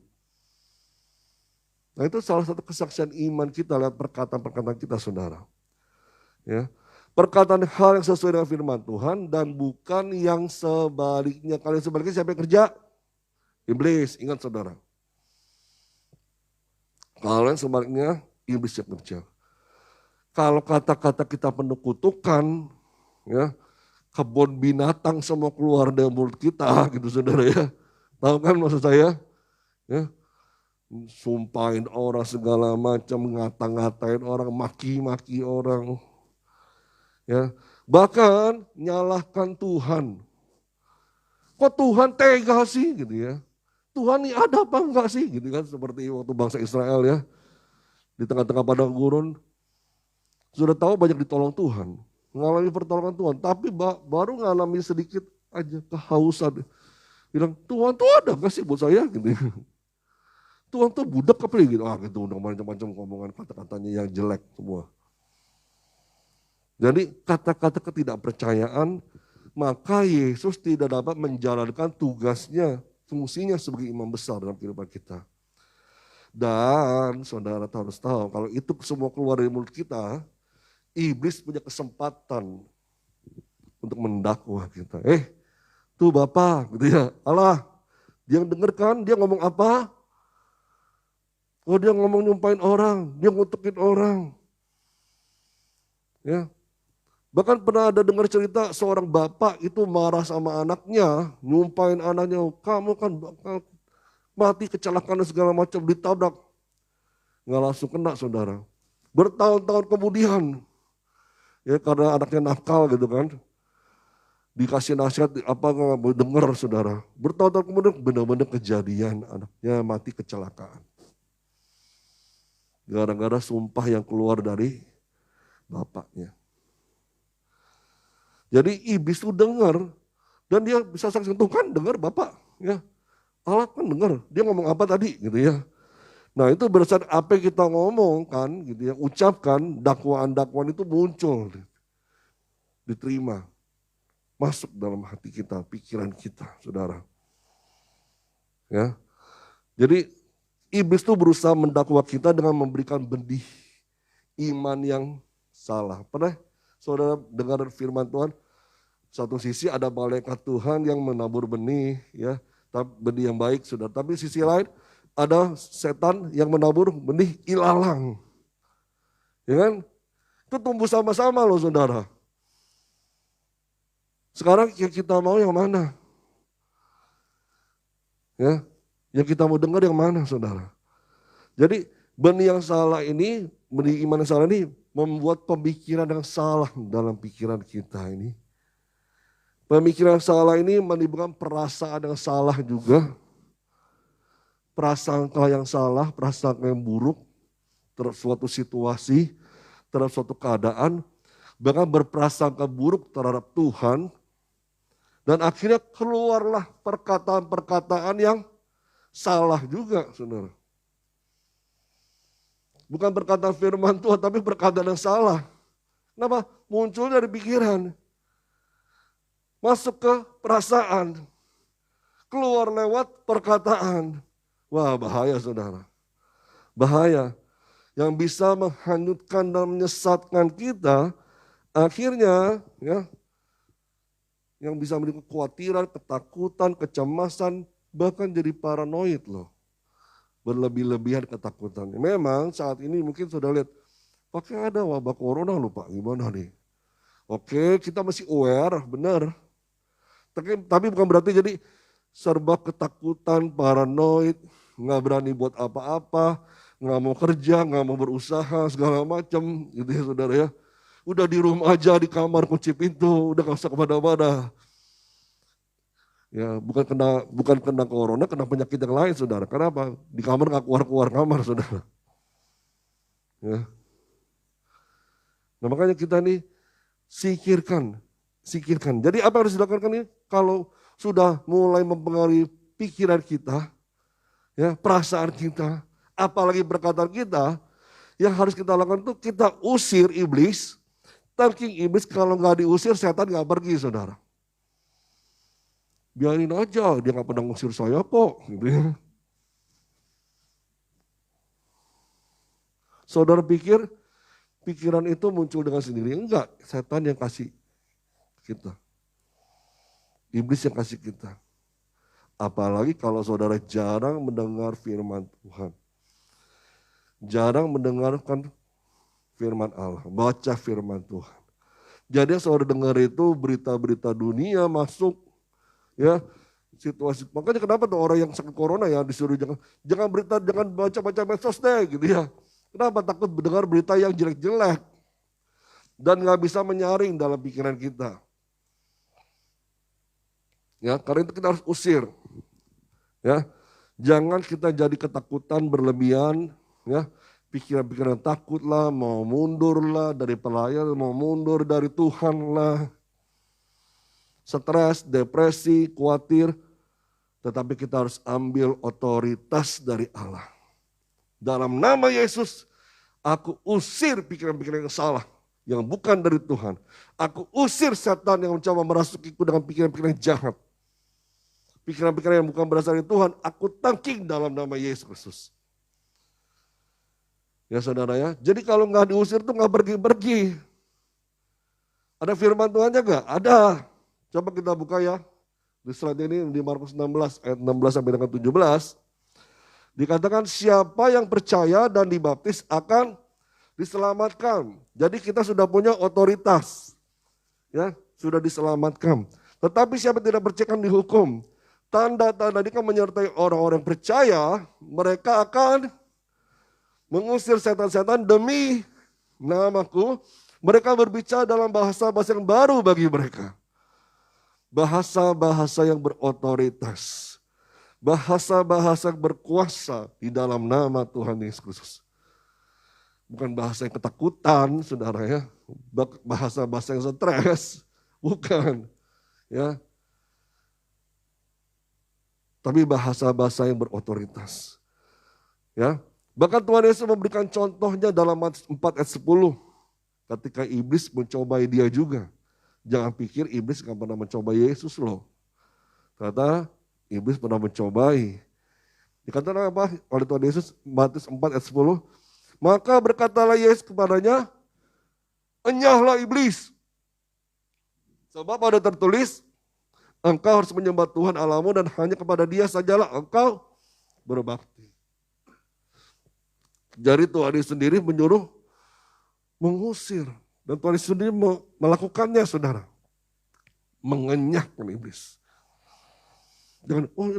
Nah itu salah satu kesaksian iman kita lihat perkataan-perkataan kita saudara. Ya, perkataan hal yang sesuai dengan firman Tuhan dan bukan yang sebaliknya. Kalau yang sebaliknya siapa yang kerja? Iblis, ingat saudara. Kalau yang sebaliknya, iblis yang kerja. Kalau kata-kata kita penuh kutukan, ya, kebun binatang semua keluar dari mulut kita, gitu saudara ya. Tahu kan maksud saya? Ya, sumpahin orang segala macam, ngata-ngatain orang, maki-maki orang. Ya, bahkan nyalahkan Tuhan. Kok Tuhan tega sih gitu ya? Tuhan ini ada apa enggak sih gitu kan, seperti waktu bangsa Israel ya. Di tengah-tengah padang gurun, sudah tahu banyak ditolong Tuhan, mengalami pertolongan Tuhan, tapi baru mengalami sedikit aja kehausan. Bilang, Tuhan tuh ada enggak sih buat saya gitu. Tuhan tuh budak apa gitu, gitu udah macam-macam ngomongan kata-katanya yang jelek semua. Jadi kata-kata ketidakpercayaan, maka Yesus tidak dapat menjalankan tugasnya, fungsinya sebagai imam besar dalam kehidupan kita. Dan saudara harus tahu, kalau itu semua keluar dari mulut kita, iblis punya kesempatan untuk mendakwa kita. Tuh Bapak, gitu ya, Allah, dia dengarkan, dia ngomong apa? Oh dia ngomong nyumpahin orang, dia ngutukin orang. Ya. Bahkan pernah ada dengar cerita seorang bapak itu marah sama anaknya, nyumpahin anaknya, kamu kan bakal mati kecelakaan segala macam, ditabrak. Nggak langsung kena saudara. Bertahun-tahun kemudian, ya karena anaknya nakal gitu kan, dikasih nasihat apa nggak mau dengar saudara. Bertahun-tahun kemudian benar-benar kejadian anaknya mati kecelakaan. Gara-gara sumpah yang keluar dari bapaknya. Jadi iblis itu dengar dan dia bisa saksikan tuh kan dengar Bapak ya. Allah kan dengar, dia ngomong apa tadi gitu ya. Nah itu berdasarkan apa yang kita ngomong kan gitu ya, ucapkan dakwaan-dakwaan itu muncul. Diterima, masuk dalam hati kita, pikiran kita saudara. Ya. Jadi iblis itu berusaha mendakwa kita dengan memberikan benih iman yang salah. Pernah saudara dengar firman Tuhan, satu sisi ada malaikat Tuhan yang menabur benih, ya, benih yang baik, saudara. Tapi sisi lain ada setan yang menabur benih ilalang, ya kan? Itu tumbuh sama-sama loh, saudara. Sekarang yang kita mau yang mana? Ya, yang kita mau dengar yang mana, saudara? Jadi benih yang salah ini, benih iman yang salah ini membuat pemikiran yang salah dalam pikiran kita ini. Pemikiran yang salah ini menimbulkan perasaan yang salah juga. Prasangka yang salah, prasangka yang buruk terhadap suatu situasi, terhadap suatu keadaan. Bahkan berprasangka buruk terhadap Tuhan. Dan akhirnya keluarlah perkataan-perkataan yang salah juga, saudara. Bukan perkataan firman Tuhan, tapi perkataan yang salah. Kenapa? Muncul dari pikiran. Masuk ke perasaan. Keluar lewat perkataan. Wah bahaya saudara. Bahaya. Yang bisa menghanyutkan dan menyesatkan kita. Akhirnya ya, yang bisa menjadi kekhawatiran, ketakutan, kecemasan, bahkan jadi paranoid loh. Berlebih-lebihan ketakutannya. Memang saat ini mungkin sudah lihat, pakai ada wabah corona loh Pak, gimana nih? Oke, kita masih aware, benar. Tapi bukan berarti jadi serba ketakutan, paranoid, nggak berani buat apa-apa, nggak mau kerja, nggak mau berusaha, segala macam, gitu ya saudara ya. Udah di rumah aja, di kamar kunci pintu, udah nggak usah kemana-mana. Ya, bukan kena corona, kena penyakit yang lain, saudara. Kenapa? Di kamar nggak keluar kamar, saudara. Ya. Nah makanya kita nih sikirkan. Jadi apa yang harus dilakukan nih? Kalau sudah mulai mempengaruhi pikiran kita, ya perasaan kita, apalagi perkataan kita, yang harus kita lakukan itu kita usir iblis. Tangking iblis kalau nggak diusir, setan nggak pergi, saudara. Biarin aja, dia nggak pernah ngusir saya kok. Gitu ya. Saudara pikir pikiran itu muncul dengan sendiri? Enggak, setan yang kasih kita. Iblis yang kasih kita. Apalagi kalau saudara jarang mendengar firman Tuhan. Jarang mendengarkan firman Allah, baca firman Tuhan. Jadi yang saudara dengar itu berita-berita dunia masuk, ya situasi. Makanya kenapa tuh orang yang sakit corona ya disuruh jangan baca medsos deh gitu ya. Kenapa? Takut mendengar berita yang jelek-jelek dan nggak bisa menyaring dalam pikiran kita. Ya, karena itu kita harus usir. Ya, jangan kita jadi ketakutan berlebihan. Ya, pikiran-pikiran takut lah, mau mundur lah dari pelayan, mau mundur dari Tuhan lah. Stres, depresi, khawatir. Tetapi kita harus ambil otoritas dari Allah. Dalam nama Yesus, aku usir pikiran-pikiran yang salah, yang bukan dari Tuhan. Aku usir setan yang mencoba merasukiku dengan pikiran-pikiran jahat. Pikiran-pikiran yang bukan berasal dari Tuhan, aku tangking dalam nama Yesus Kristus. Ya saudara ya, jadi kalau nggak diusir tuh nggak pergi-pergi. Ada firman Tuhannya nggak? Ada. Coba kita buka ya. Di slide ini di Markus 16 ayat 16 sampai dengan 17. Dikatakan siapa yang percaya dan dibaptis akan diselamatkan. Jadi kita sudah punya otoritas. Ya, sudah diselamatkan. Tetapi siapa yang tidak percaya akan dihukum. Tanda-tanda ini kan menyertai orang-orang percaya, mereka akan mengusir setan-setan demi namaku. Mereka berbicara dalam bahasa-bahasa yang baru bagi mereka. Bahasa-bahasa yang berotoritas. Bahasa-bahasa yang berkuasa di dalam nama Tuhan Yesus Kristus. Bukan bahasa yang ketakutan, saudara ya. Bahasa-bahasa yang stres. Bukan. Ya. Tapi bahasa-bahasa yang berotoritas. Ya. Bahkan Tuhan Yesus memberikan contohnya dalam Matius 4 ayat 10. Ketika iblis mencobai dia juga. Jangan pikir iblis gak pernah mencobai Yesus loh. Kata iblis pernah mencobai. Dikatakan apa oleh Tuhan Yesus? Matius 4 ayat 10. Maka berkatalah Yesus kepadanya, enyahlah iblis. Sebab ada tertulis, engkau harus menyembah Tuhan Allahmu dan hanya kepada Dia sajalah engkau berbakti. Jadi Tuhan Yesus sendiri menyuruh mengusir. Dan Tuhan Yesus sendiri melakukannya, saudara. Mengenyahkan iblis. Jangan, oh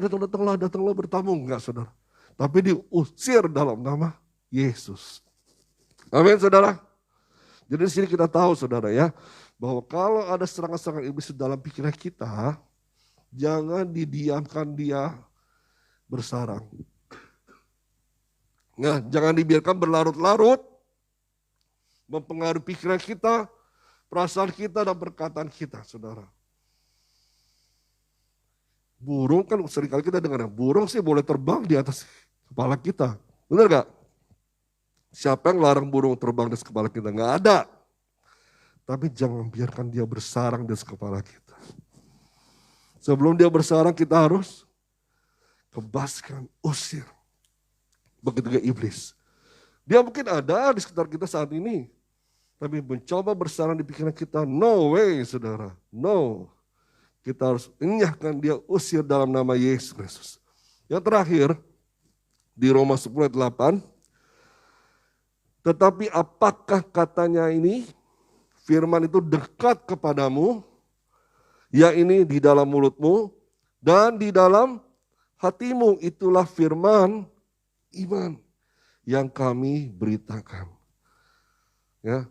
datanglah bertamu. Enggak, saudara. Tapi diusir dalam nama Yesus. Amin, saudara. Jadi di sini kita tahu, saudara ya, bahwa kalau ada serangan-serangan iblis dalam pikiran kita, jangan didiamkan dia bersarang. Nah, jangan dibiarkan berlarut-larut, mempengaruhi pikiran kita, perasaan kita, dan perkataan kita, saudara. Burung kan seringkali kita dengar, burung sih boleh terbang di atas kepala kita. Benar gak? Siapa yang larang burung terbang di atas kepala kita? Gak ada. Tapi jangan biarkan dia bersarang di atas kepala kita. Sebelum dia bersarang kita harus kebaskan, usir. Begitu juga iblis. Dia mungkin ada di sekitar kita saat ini. Tapi mencoba bersarang di pikiran kita, no way saudara, no. Kita harus enyahkan dia, usir dalam nama Yesus Kristus. Yang terakhir, di Roma 10 ayat 8, tetapi apakah katanya ini, firman itu dekat kepadamu, ya ini di dalam mulutmu dan di dalam hatimu, itulah firman iman yang kami beritakan. Ya,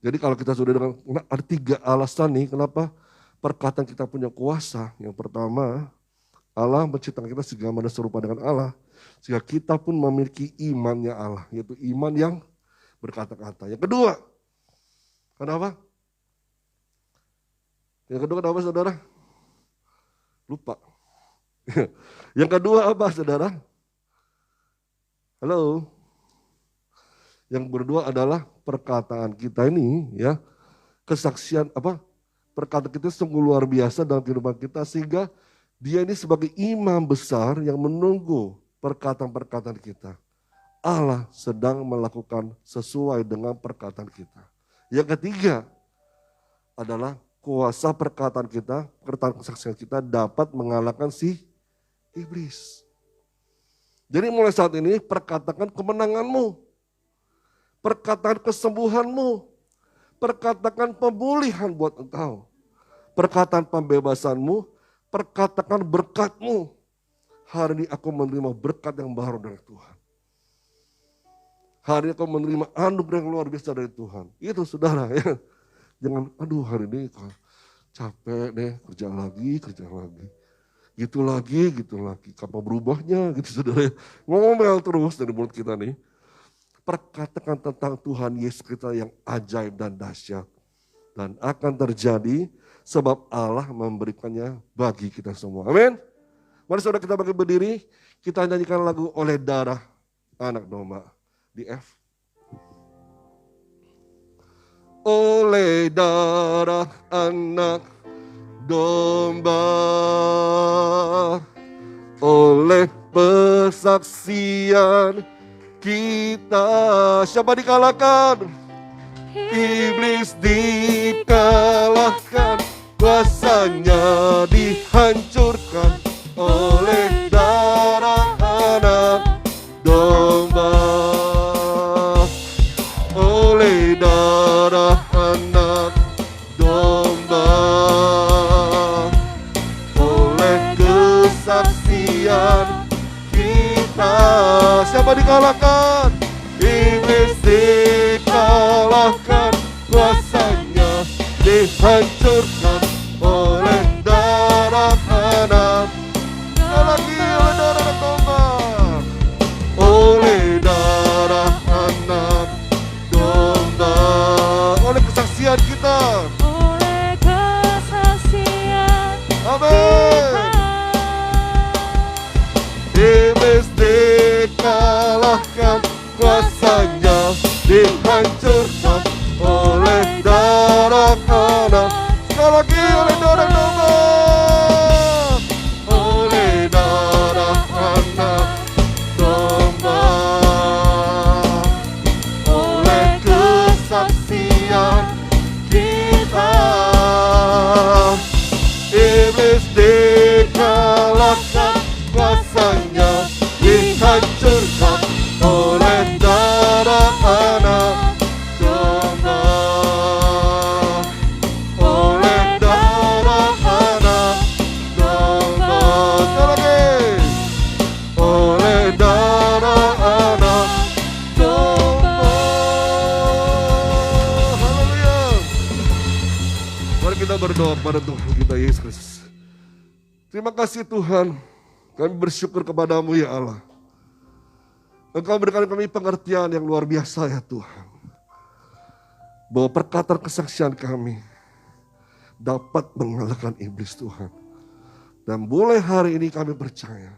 jadi kalau kita sudah dengan, ada 3 alasan nih kenapa perkataan kita punya kuasa. Yang pertama, Allah menciptakan kita segambar dan serupa dengan Allah, sehingga kita pun memiliki imannya Allah, yaitu iman yang berkata-kata. Yang kedua, kenapa? Yang kedua kenapa saudara? Lupa. Yang kedua apa saudara? Halo? Yang kedua adalah perkataan kita ini, ya, kesaksian apa? Perkataan kita sungguh luar biasa dalam kehidupan kita, sehingga dia ini sebagai imam besar yang menunggu perkataan-perkataan kita. Allah sedang melakukan sesuai dengan perkataan kita. Yang ketiga adalah kuasa perkataan kita, perkataan kesaksian kita dapat mengalahkan si iblis. Jadi mulai saat ini perkatakan kemenanganmu, perkataan kesembuhanmu, perkatakan pemulihan buat engkau, perkataan pembebasanmu, perkatakan berkatmu. Hari ini aku menerima berkat yang baru dari Tuhan. Hari ini aku menerima anugerah yang luar biasa dari Tuhan. Itu saudara ya. Jangan, aduh hari ini capek deh, kerja lagi. Gitu lagi. Kapan berubahnya gitu saudara. Ngomel terus dari mulut kita nih. Perkatakan tentang Tuhan Yesus kita yang ajaib dan dahsyat. Dan akan terjadi sebab Allah memberikannya bagi kita semua. Amin. Mari saudara kita bagi berdiri. Kita nyanyikan lagu Oleh Darah Anak Domba. Di F. Oleh darah anak domba, oleh persaksian kita, siapa dikalahkan? Iblis dikalahkan, kuasanya dihancurkan oleh darah anak domba. Oleh darah anak domba, oleh kesaksian kita, siapa dikalahkan? Iblis dikalahkan, kuasanya dihancurkan oleh darah anak. Lagi oleh darah domba, oleh darah anak domba, oleh kesaksian kita, oleh kesaksian amin. Iblis dikalahkan, kuasanya dihancurkan oleh darah anak. Sekali lagi oleh darah domba, oleh darah anak domba, oleh kesaksian kita. Iblis dikalahkan, kuasanya dihancurkan oleh darah anak domba, oleh darah anak domba. Sekali lagi, oleh darah anak domba. Haleluya. Mari kita berdoa kepada Tuhan kita Yesus Kristus. Terima kasih Tuhan, kami bersyukur kepadamu ya Allah. Engkau berikan kami pengertian yang luar biasa ya Tuhan. Bahwa perkataan kesaksian kami dapat mengalahkan iblis Tuhan. Dan mulai hari ini kami percaya,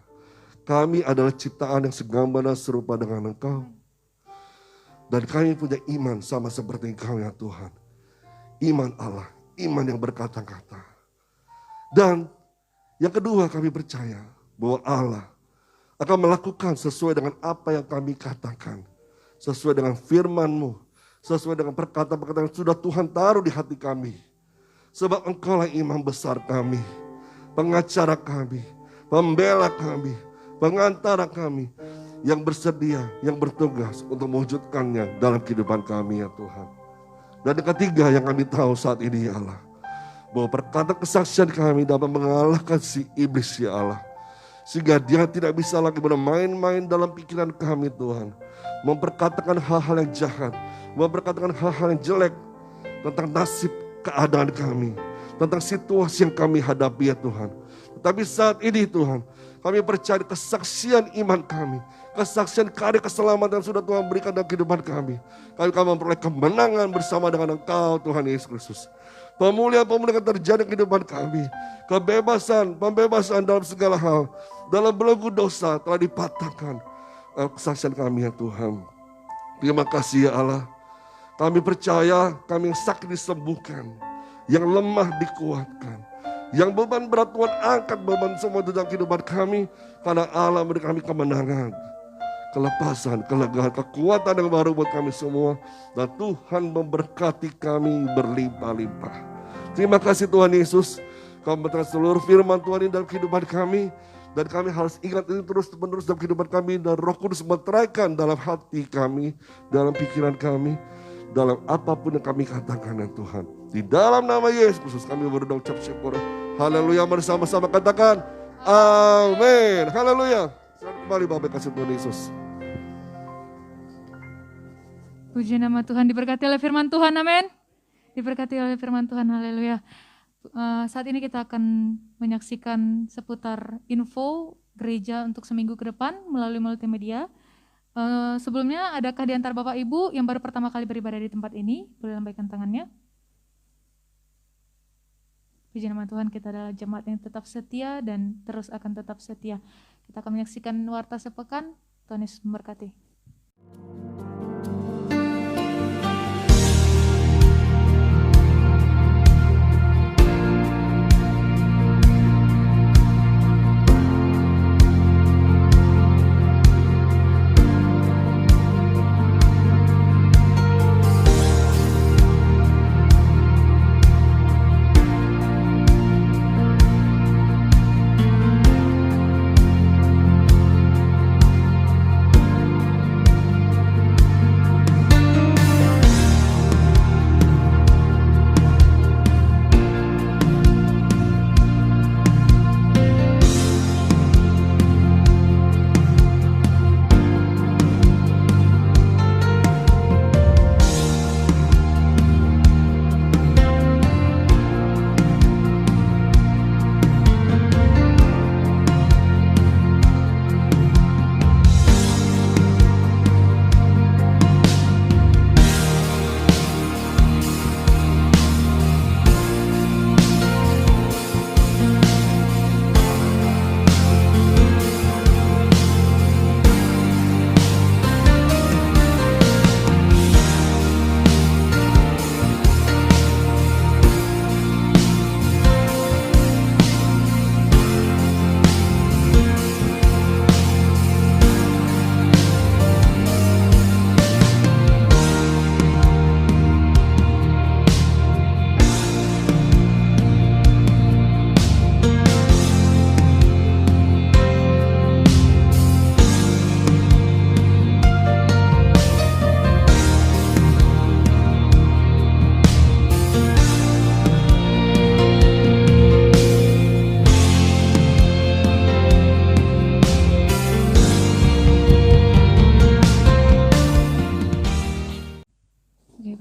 kami adalah ciptaan yang segambar dan serupa dengan Engkau. Dan kami punya iman sama seperti Engkau ya Tuhan. Iman Allah, iman yang berkata-kata. Dan yang kedua kami percaya bahwa Allah akan melakukan sesuai dengan apa yang kami katakan. Sesuai dengan firman-Mu. Sesuai dengan perkataan-perkataan yang sudah Tuhan taruh di hati kami. Sebab Engkau lah imam besar kami. Pengacara kami. Pembela kami. pengantara kami yang bersedia, yang bertugas untuk mewujudkannya dalam kehidupan kami ya Tuhan. Dan yang ketiga yang kami tahu saat ini ya Allah, bahwa perkataan kesaksian kami dapat mengalahkan si iblis ya Allah. Sehingga dia tidak bisa lagi bermain-main dalam pikiran kami Tuhan. Memperkatakan hal-hal yang jahat, memperkatakan hal-hal yang jelek tentang nasib keadaan kami, tentang situasi yang kami hadapi ya Tuhan. Tetapi saat ini Tuhan, kami percaya kesaksian iman kami, kesaksian karya keselamatan yang sudah Tuhan berikan dalam kehidupan kami. Kami memperoleh kemenangan bersama dengan Engkau Tuhan Yesus Kristus. Pemulihan-pemulihan terjadi di kehidupan kami. Pembebasan dalam segala hal. Dalam belenggu dosa telah dipatahkan. Kesaksian kami ya Tuhan. Terima kasih ya Allah. Kami percaya kami yang sakit disembuhkan. Yang lemah dikuatkan. Yang beban berat Tuhan angkat beban semua dalam kehidupan kami. Karena Allah memberikan kami kemenangan. Kelepasan, kelegaan, kekuatan yang baru buat kami semua. Dan Tuhan memberkati kami berlimpah-limpah. Terima kasih Tuhan Yesus. Kau memberkati seluruh firman Tuhan ini dalam kehidupan kami. Dan kami harus ingat ini terus-menerus dalam kehidupan kami. Dan Roh Kudus meteraikan dalam hati kami, dalam pikiran kami, dalam apapun yang kami katakan ya Tuhan. Di dalam nama Yesus Kristus kami berdoa ucap syukur. Haleluya, bersama-sama katakan amin. Haleluya. Selamat kembali Bapak kasih Tuhan Yesus. Puji nama Tuhan, diberkati oleh firman Tuhan, amin. Diberkati oleh firman Tuhan, haleluya. Saat ini kita akan menyaksikan seputar info gereja untuk seminggu ke depan melalui multimedia. Sebelumnya, adakah di antara Bapak Ibu yang baru pertama kali beribadah di tempat ini? Boleh lambaikan tangannya. Puji nama Tuhan, kita adalah jemaat yang tetap setia dan terus akan tetap setia. Kita akan menyaksikan warta sepekan. Tuhan Yesus memberkati.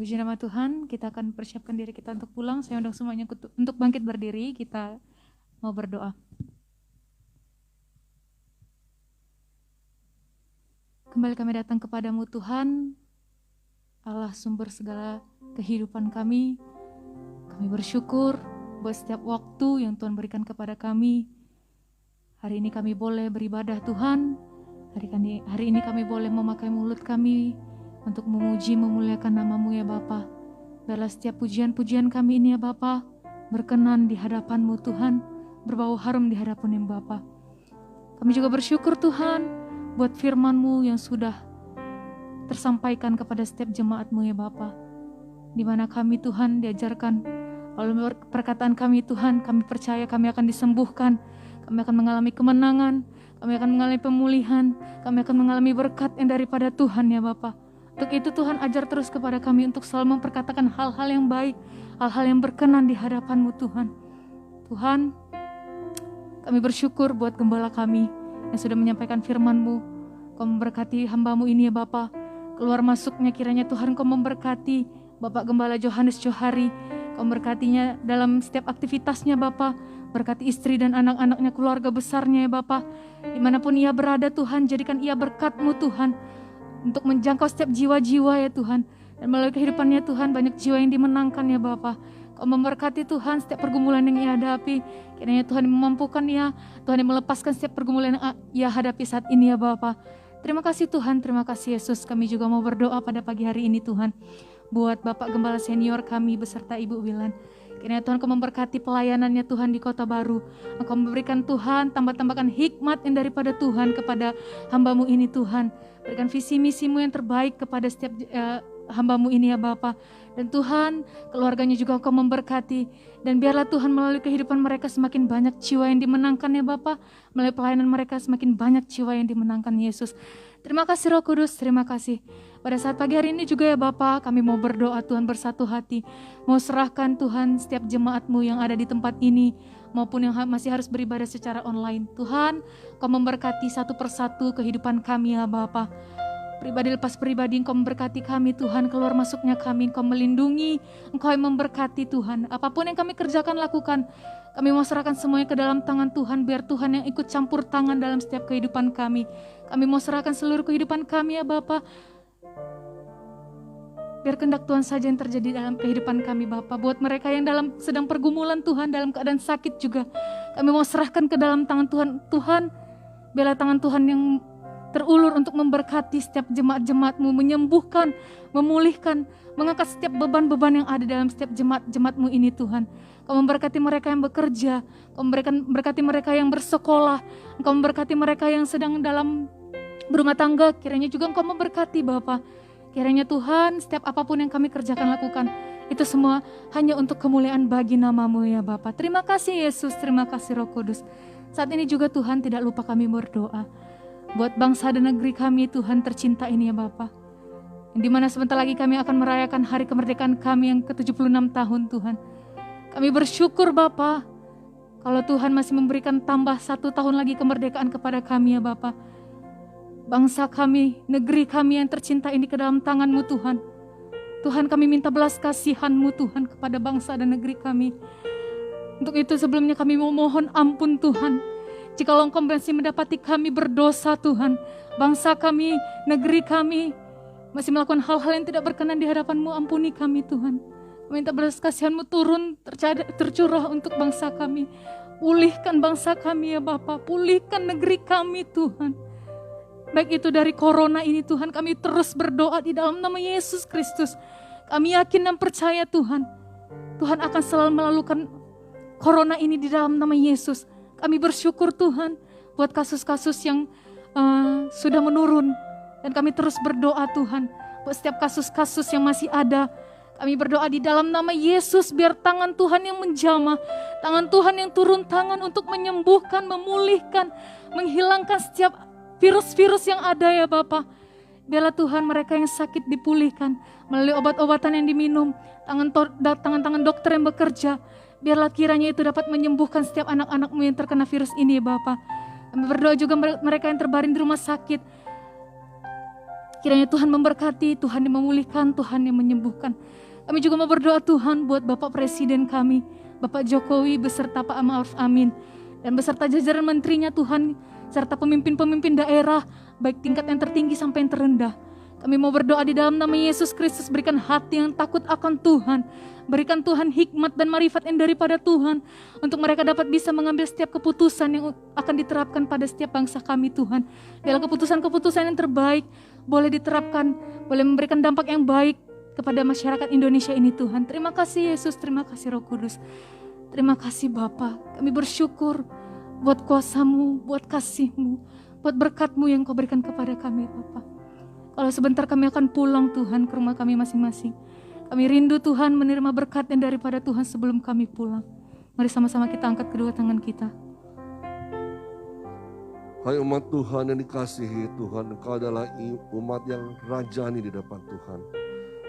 Puji nama Tuhan, kita akan persiapkan diri kita untuk pulang. Saya undang semuanya untuk bangkit berdiri, kita mau berdoa. Kembali kami datang kepadamu Tuhan, Allah sumber segala kehidupan kami. Kami bersyukur buat setiap waktu yang Tuhan berikan kepada kami. Hari ini kami boleh beribadah Tuhan, hari ini kami boleh memakai mulut kami untuk memuji, memuliakan nama-Mu ya Bapa. Biarlah setiap pujian-pujian kami ini ya Bapa berkenan di hadapan-Mu Tuhan, berbau harum di hadapan-Mu Bapa. Kami juga bersyukur Tuhan buat firman-Mu yang sudah tersampaikan kepada setiap jemaat-Mu ya Bapa. Di mana kami Tuhan diajarkan oleh perkataan kami Tuhan, kami percaya kami akan disembuhkan, kami akan mengalami kemenangan, Kami akan mengalami pemulihan, kami akan mengalami berkat yang daripada Tuhan ya Bapa. Untuk itu Tuhan ajar terus kepada kami untuk selalu memperkatakan hal-hal yang baik, hal-hal yang berkenan di hadapan-Mu Tuhan. Tuhan, kami bersyukur buat gembala kami yang sudah menyampaikan firman-Mu. Kau memberkati hamba-Mu ini ya Bapa. Keluar masuknya kiranya Tuhan Kau memberkati Bapak Gembala Johannes Johari. Kau memberkatinya dalam setiap aktivitasnya Bapa. Berkati istri dan anak-anaknya, keluarga besarnya ya Bapa. Dimanapun ia berada Tuhan, jadikan ia berkat-Mu Tuhan. Untuk menjangkau setiap jiwa-jiwa ya Tuhan. Dan melalui kehidupannya Tuhan banyak jiwa yang dimenangkan ya Bapa. Kau memberkati Tuhan setiap pergumulan yang ia hadapi. Kiranya Tuhan memampukan ia, Tuhan yang melepaskan setiap pergumulan yang ia hadapi saat ini ya Bapa. Terima kasih Tuhan, terima kasih Yesus. Kami juga mau berdoa pada pagi hari ini Tuhan. Buat Bapak Gembala Senior kami beserta Ibu Wilan. Kiranya Tuhan Kau memberkati pelayanannya Tuhan di Kota Baru. Engkau memberikan Tuhan, tambahkan hikmat yang daripada Tuhan kepada hamba-Mu ini Tuhan. Berikan visi misi-Mu yang terbaik kepada setiap hamba-Mu ini ya Bapa. Dan Tuhan, keluarganya juga Kau memberkati. Dan biarlah Tuhan melalui kehidupan mereka semakin banyak jiwa yang dimenangkan ya Bapa. Melalui pelayanan mereka semakin banyak jiwa yang dimenangkan Yesus. Terima kasih Roh Kudus, terima kasih. Pada saat pagi hari ini juga ya Bapa, kami mau berdoa Tuhan bersatu hati. Mau serahkan Tuhan setiap jemaat-Mu yang ada di tempat ini, maupun yang masih harus beribadah secara online. Tuhan, Kau memberkati satu persatu kehidupan kami ya Bapa. Pribadi lepas pribadi Engkau memberkati kami Tuhan, keluar masuknya kami Engkau melindungi, Engkau yang memberkati Tuhan. Apapun yang kami kerjakan lakukan, kami mau serahkan semuanya ke dalam tangan Tuhan, biar Tuhan yang ikut campur tangan dalam setiap kehidupan kami. Kami mau serahkan seluruh kehidupan kami ya Bapa. Biar kehendak Tuhan saja yang terjadi dalam kehidupan kami Bapa. Buat mereka yang sedang pergumulan Tuhan, dalam keadaan sakit juga, kami mau serahkan ke dalam tangan Tuhan. Tuhan, biarlah tangan Tuhan yang terulur untuk memberkati setiap jemaat-jemaat-Mu, menyembuhkan, memulihkan, mengangkat setiap beban-beban yang ada dalam setiap jemaat-jemaat-Mu ini Tuhan. Kau memberkati mereka yang bekerja, Kau memberkati mereka yang bersekolah, Engkau memberkati mereka yang sedang dalam berumah tangga, kiranya juga Engkau memberkati Bapa. Kiranya Tuhan, setiap apapun yang kami kerjakan lakukan, itu semua hanya untuk kemuliaan bagi nama-Mu ya Bapa. Terima kasih Yesus, terima kasih Roh Kudus. Saat ini juga Tuhan tidak lupa kami berdoa buat bangsa dan negeri kami Tuhan tercinta ini ya Bapa. Di mana sebentar lagi kami akan merayakan hari kemerdekaan kami yang ke-76 tahun Tuhan. Kami bersyukur Bapa, kalau Tuhan masih memberikan tambah 1 tahun lagi kemerdekaan kepada kami ya Bapa. Bangsa kami, negeri kami yang tercinta ini ke dalam tangan-Mu Tuhan. Tuhan, kami minta belas kasihan-Mu Tuhan kepada bangsa dan negeri kami. Untuk itu sebelumnya kami memohon ampun Tuhan. Jikalau Engkau masih mendapati kami berdosa Tuhan, bangsa kami, negeri kami masih melakukan hal-hal yang tidak berkenan di hadapan-Mu, ampuni kami Tuhan. Minta belas kasihan-Mu turun tercurah untuk bangsa kami. Pulihkan bangsa kami ya Bapa, pulihkan negeri kami Tuhan. Baik itu dari corona ini Tuhan, kami terus berdoa di dalam nama Yesus Kristus. Kami yakin dan percaya Tuhan, Tuhan akan selalu melalukan corona ini di dalam nama Yesus. Kami bersyukur Tuhan buat kasus-kasus yang sudah menurun. Dan kami terus berdoa Tuhan buat setiap kasus-kasus yang masih ada. Kami berdoa di dalam nama Yesus, biar tangan Tuhan yang menjamah, tangan Tuhan yang turun tangan untuk menyembuhkan, memulihkan, menghilangkan setiap virus-virus yang ada ya Bapa. Biarlah Tuhan mereka yang sakit dipulihkan melalui obat-obatan yang diminum, tangan-tangan dokter yang bekerja. Biarlah kiranya itu dapat menyembuhkan setiap anak-anak-Mu yang terkena virus ini ya Bapa. Kami berdoa juga mereka yang terbaring di rumah sakit. Kiranya Tuhan memberkati, Tuhan yang memulihkan, Tuhan yang menyembuhkan. Kami juga mau berdoa Tuhan buat Bapak Presiden kami, Bapak Jokowi beserta Pak Ma'ruf Amin. Dan beserta jajaran menterinya Tuhan, serta pemimpin-pemimpin daerah, baik tingkat yang tertinggi sampai yang terendah. Kami mau berdoa di dalam nama Yesus Kristus, berikan hati yang takut akan Tuhan. Berikan Tuhan hikmat dan marifat yang daripada Tuhan, untuk mereka dapat bisa mengambil setiap keputusan yang akan diterapkan pada setiap bangsa kami Tuhan. Biarlah keputusan-keputusan yang terbaik boleh diterapkan, boleh memberikan dampak yang baik kepada masyarakat Indonesia ini Tuhan. Terima kasih Yesus, terima kasih Roh Kudus. Terima kasih Bapa, kami bersyukur buat kuasa-Mu, buat kasih-Mu, buat berkat-Mu yang Kau berikan kepada kami Bapa. Kalau sebentar kami akan pulang Tuhan ke rumah kami masing-masing. Kami rindu Tuhan menerima berkat yang daripada Tuhan sebelum kami pulang. Mari sama-sama kita angkat kedua tangan kita. Hai umat Tuhan yang dikasihi Tuhan, Engkau adalah umat yang rajani di depan Tuhan.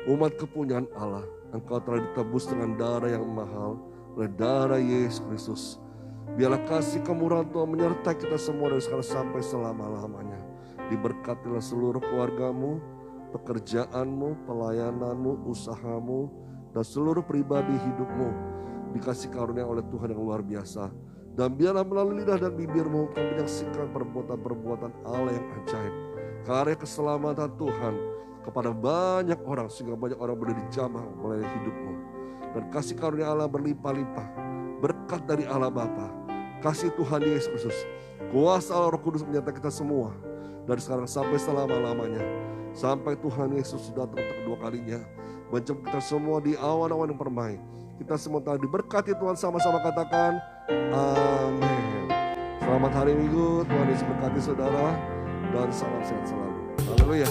Umat kepunyaan Allah, Engkau telah ditebus dengan darah yang mahal, oleh darah Yesus Kristus. Biarlah kasih kemurahan Tuhan menyertai kita semua dari sekarang sampai selama-lamanya. Diberkatilah seluruh keluargamu, pekerjaanmu, pelayananmu, usahamu, dan seluruh pribadi hidupmu. Dikasih karunia oleh Tuhan yang luar biasa. Dan biarlah melalui lidah dan bibirmu kau menyaksikan perbuatan-perbuatan Allah yang ajaib. Karya keselamatan Tuhan kepada banyak orang sehingga banyak orang boleh dijamah melalui hidupmu. Dan kasih karunia Allah berlimpah-limpah. Berkat dari Allah Bapa, kasih Tuhan Yesus Kristus, kuasa Allah Roh Kudus menyertai kita semua. Dari sekarang sampai selama-lamanya. Sampai Tuhan Yesus sudah datang untuk kedua kalinya. Menjemput kita semua di awan-awan yang permai. Kita semua telah diberkati Tuhan, sama-sama katakan amin. Selamat hari Minggu, Tuhan Yesus berkati saudara. Dan salam sehat selalu. Haleluya.